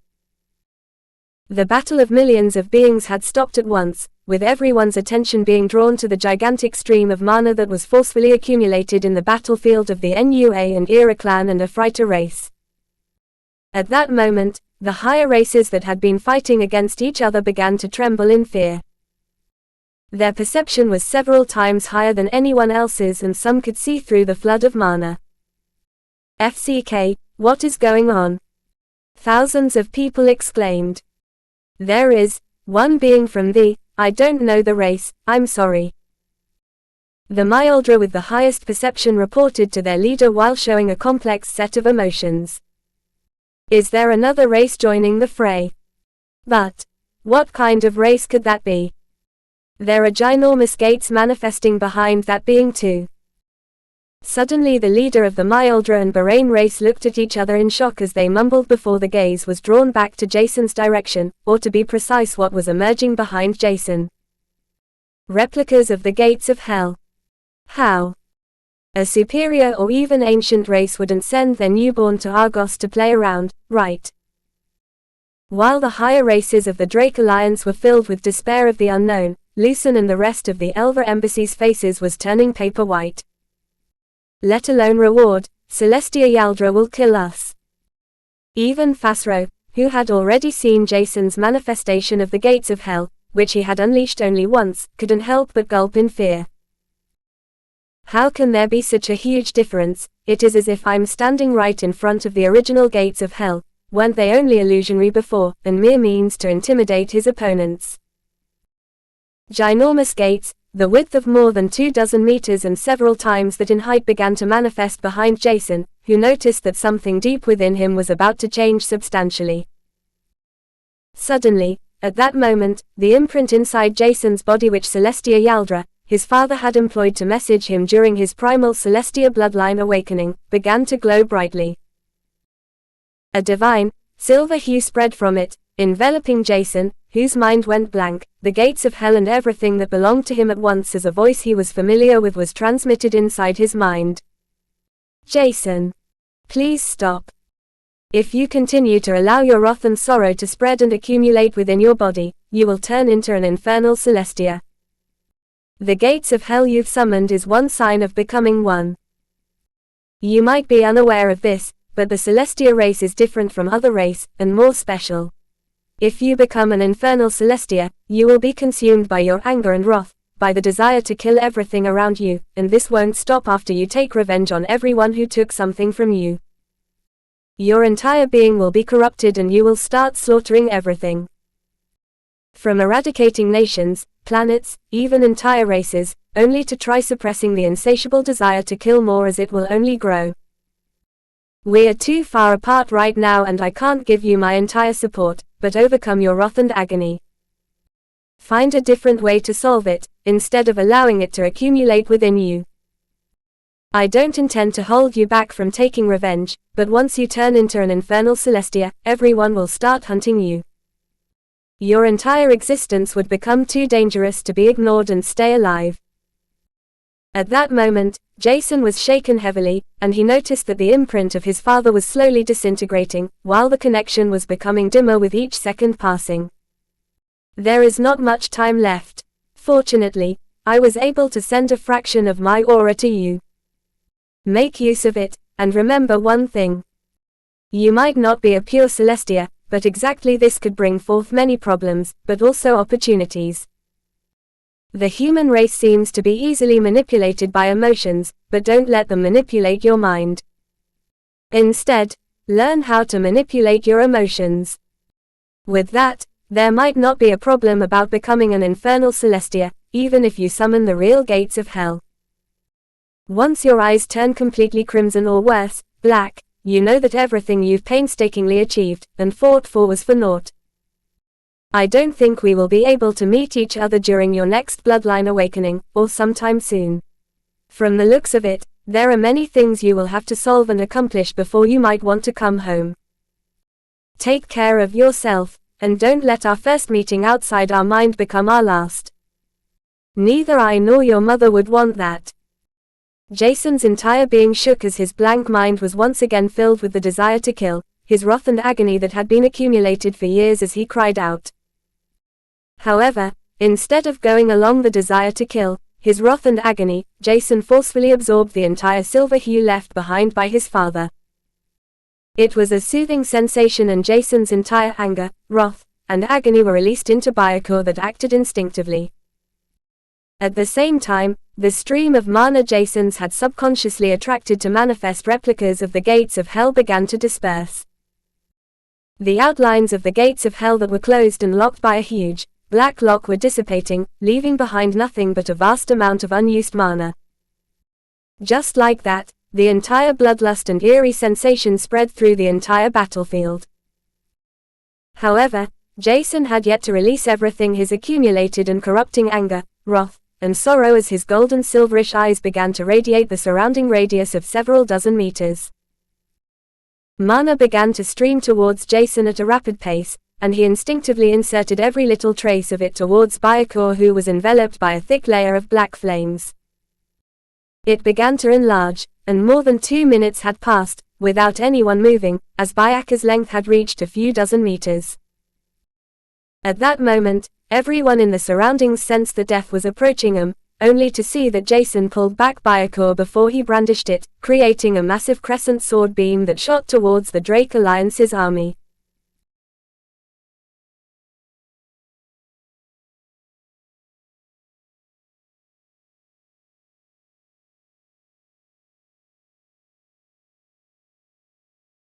S1: The battle of millions of beings had stopped at once, with everyone's attention being drawn to the gigantic stream of mana that was forcefully accumulated in the battlefield of the NUA and Era clan and Ephrata race. At that moment, the higher races that had been fighting against each other began to tremble in fear. Their perception was several times higher than anyone else's, and some could see through the flood of mana. FCK, what is going on? Thousands of people exclaimed. There is one being from the, I don't know the race, I'm sorry. The Myoldra with the highest perception reported to their leader while showing a complex set of emotions. Is there another race joining the fray? But what kind of race could that be? There are ginormous gates manifesting behind that being too. Suddenly the leader of the Myoldra and Bahrain race looked at each other in shock as they mumbled before the gaze was drawn back to Jason's direction, or to be precise, what was emerging behind Jason. Replicas of the gates of hell. How? A superior or even ancient race wouldn't send their newborn to Argos to play around, right? While the higher races of the Drake Alliance were filled with despair of the unknown, Lucen and the rest of the Elver Embassy's faces was turning paper white. Let alone reward, Celestia Yaldra will kill us. Even Fasro, who had already seen Jason's manifestation of the gates of hell, which he had unleashed only once, couldn't help but gulp in fear. How can there be such a huge difference? It is as if I'm standing right in front of the original gates of hell. Weren't they only illusionary before, and mere means to intimidate his opponents? Ginormous gates, the width of more than 24 meters and several times that in height began to manifest behind Jason, who noticed that something deep within him was about to change substantially. Suddenly, at that moment, the imprint inside Jason's body which Celestia Yaldra, his father had employed to message him during his primal Celestia bloodline awakening, began to glow brightly. A divine, silver hue spread from it, enveloping Jason, whose mind went blank. The gates of hell and everything that belonged to him at once as a voice he was familiar with was transmitted inside his mind. Jason. Please stop. If you continue to allow your wrath and sorrow to spread and accumulate within your body, you will turn into an infernal Celestia. The gates of hell you've summoned is one sign of becoming one. You might be unaware of this, but the Celestia race is different from other race, and more special. If you become an infernal Celestia, you will be consumed by your anger and wrath, by the desire to kill everything around you, and this won't stop after you take revenge on everyone who took something from you. Your entire being will be corrupted and you will start slaughtering everything. From eradicating nations, planets, even entire races, only to try suppressing the insatiable desire to kill more as it will only grow. We are too far apart right now and I can't give you my entire support, but overcome your wrath and agony. Find a different way to solve it, instead of allowing it to accumulate within you. I don't intend to hold you back from taking revenge, but once you turn into an infernal Celestia, everyone will start hunting you. Your entire existence would become too dangerous to be ignored and stay alive. At that moment, Jason was shaken heavily, and he noticed that the imprint of his father was slowly disintegrating, while the connection was becoming dimmer with each second passing. There is not much time left. Fortunately, I was able to send a fraction of my aura to you. Make use of it, and remember one thing. You might not be a pure Celestia, but exactly this could bring forth many problems, but also opportunities. The human race seems to be easily manipulated by emotions, but don't let them manipulate your mind. Instead, learn how to manipulate your emotions. With that, there might not be a problem about becoming an infernal Celestia, even if you summon the real gates of hell. Once your eyes turn completely crimson or worse, black, you know that everything you've painstakingly achieved and fought for was for naught. I don't think we will be able to meet each other during your next bloodline awakening, or sometime soon. From the looks of it, there are many things you will have to solve and accomplish before you might want to come home. Take care of yourself, and don't let our first meeting outside our mind become our last. Neither I nor your mother would want that. Jason's entire being shook as his blank mind was once again filled with the desire to kill, his wrath and agony that had been accumulated for years as he cried out. However, instead of going along the desire to kill, his wrath and agony, Jason forcefully absorbed the entire silver hue left behind by his father. It was a soothing sensation and Jason's entire anger, wrath, and agony were released into Byakur that acted instinctively. At the same time, the stream of mana Jason's had subconsciously attracted to manifest replicas of the gates of hell began to disperse. The outlines of the gates of hell that were closed and locked by a huge, black lock were dissipating, leaving behind nothing but a vast amount of unused mana. Just like that, the entire bloodlust and eerie sensation spread through the entire battlefield. However, Jason had yet to release everything his accumulated and corrupting anger, wrath, and sorrow as his golden silverish eyes began to radiate the surrounding radius of several dozen meters. Mana began to stream towards Jason at a rapid pace, and he instinctively inserted every little trace of it towards Byakur, who was enveloped by a thick layer of black flames. It began to enlarge, and more than 2 minutes had passed, without anyone moving, as Byakur's length had reached a few dozen meters. At that moment, everyone in the surroundings sensed that death was approaching them, only to see that Jason pulled back Byakur before he brandished it, creating a massive crescent sword beam that shot towards the Drake Alliance's army.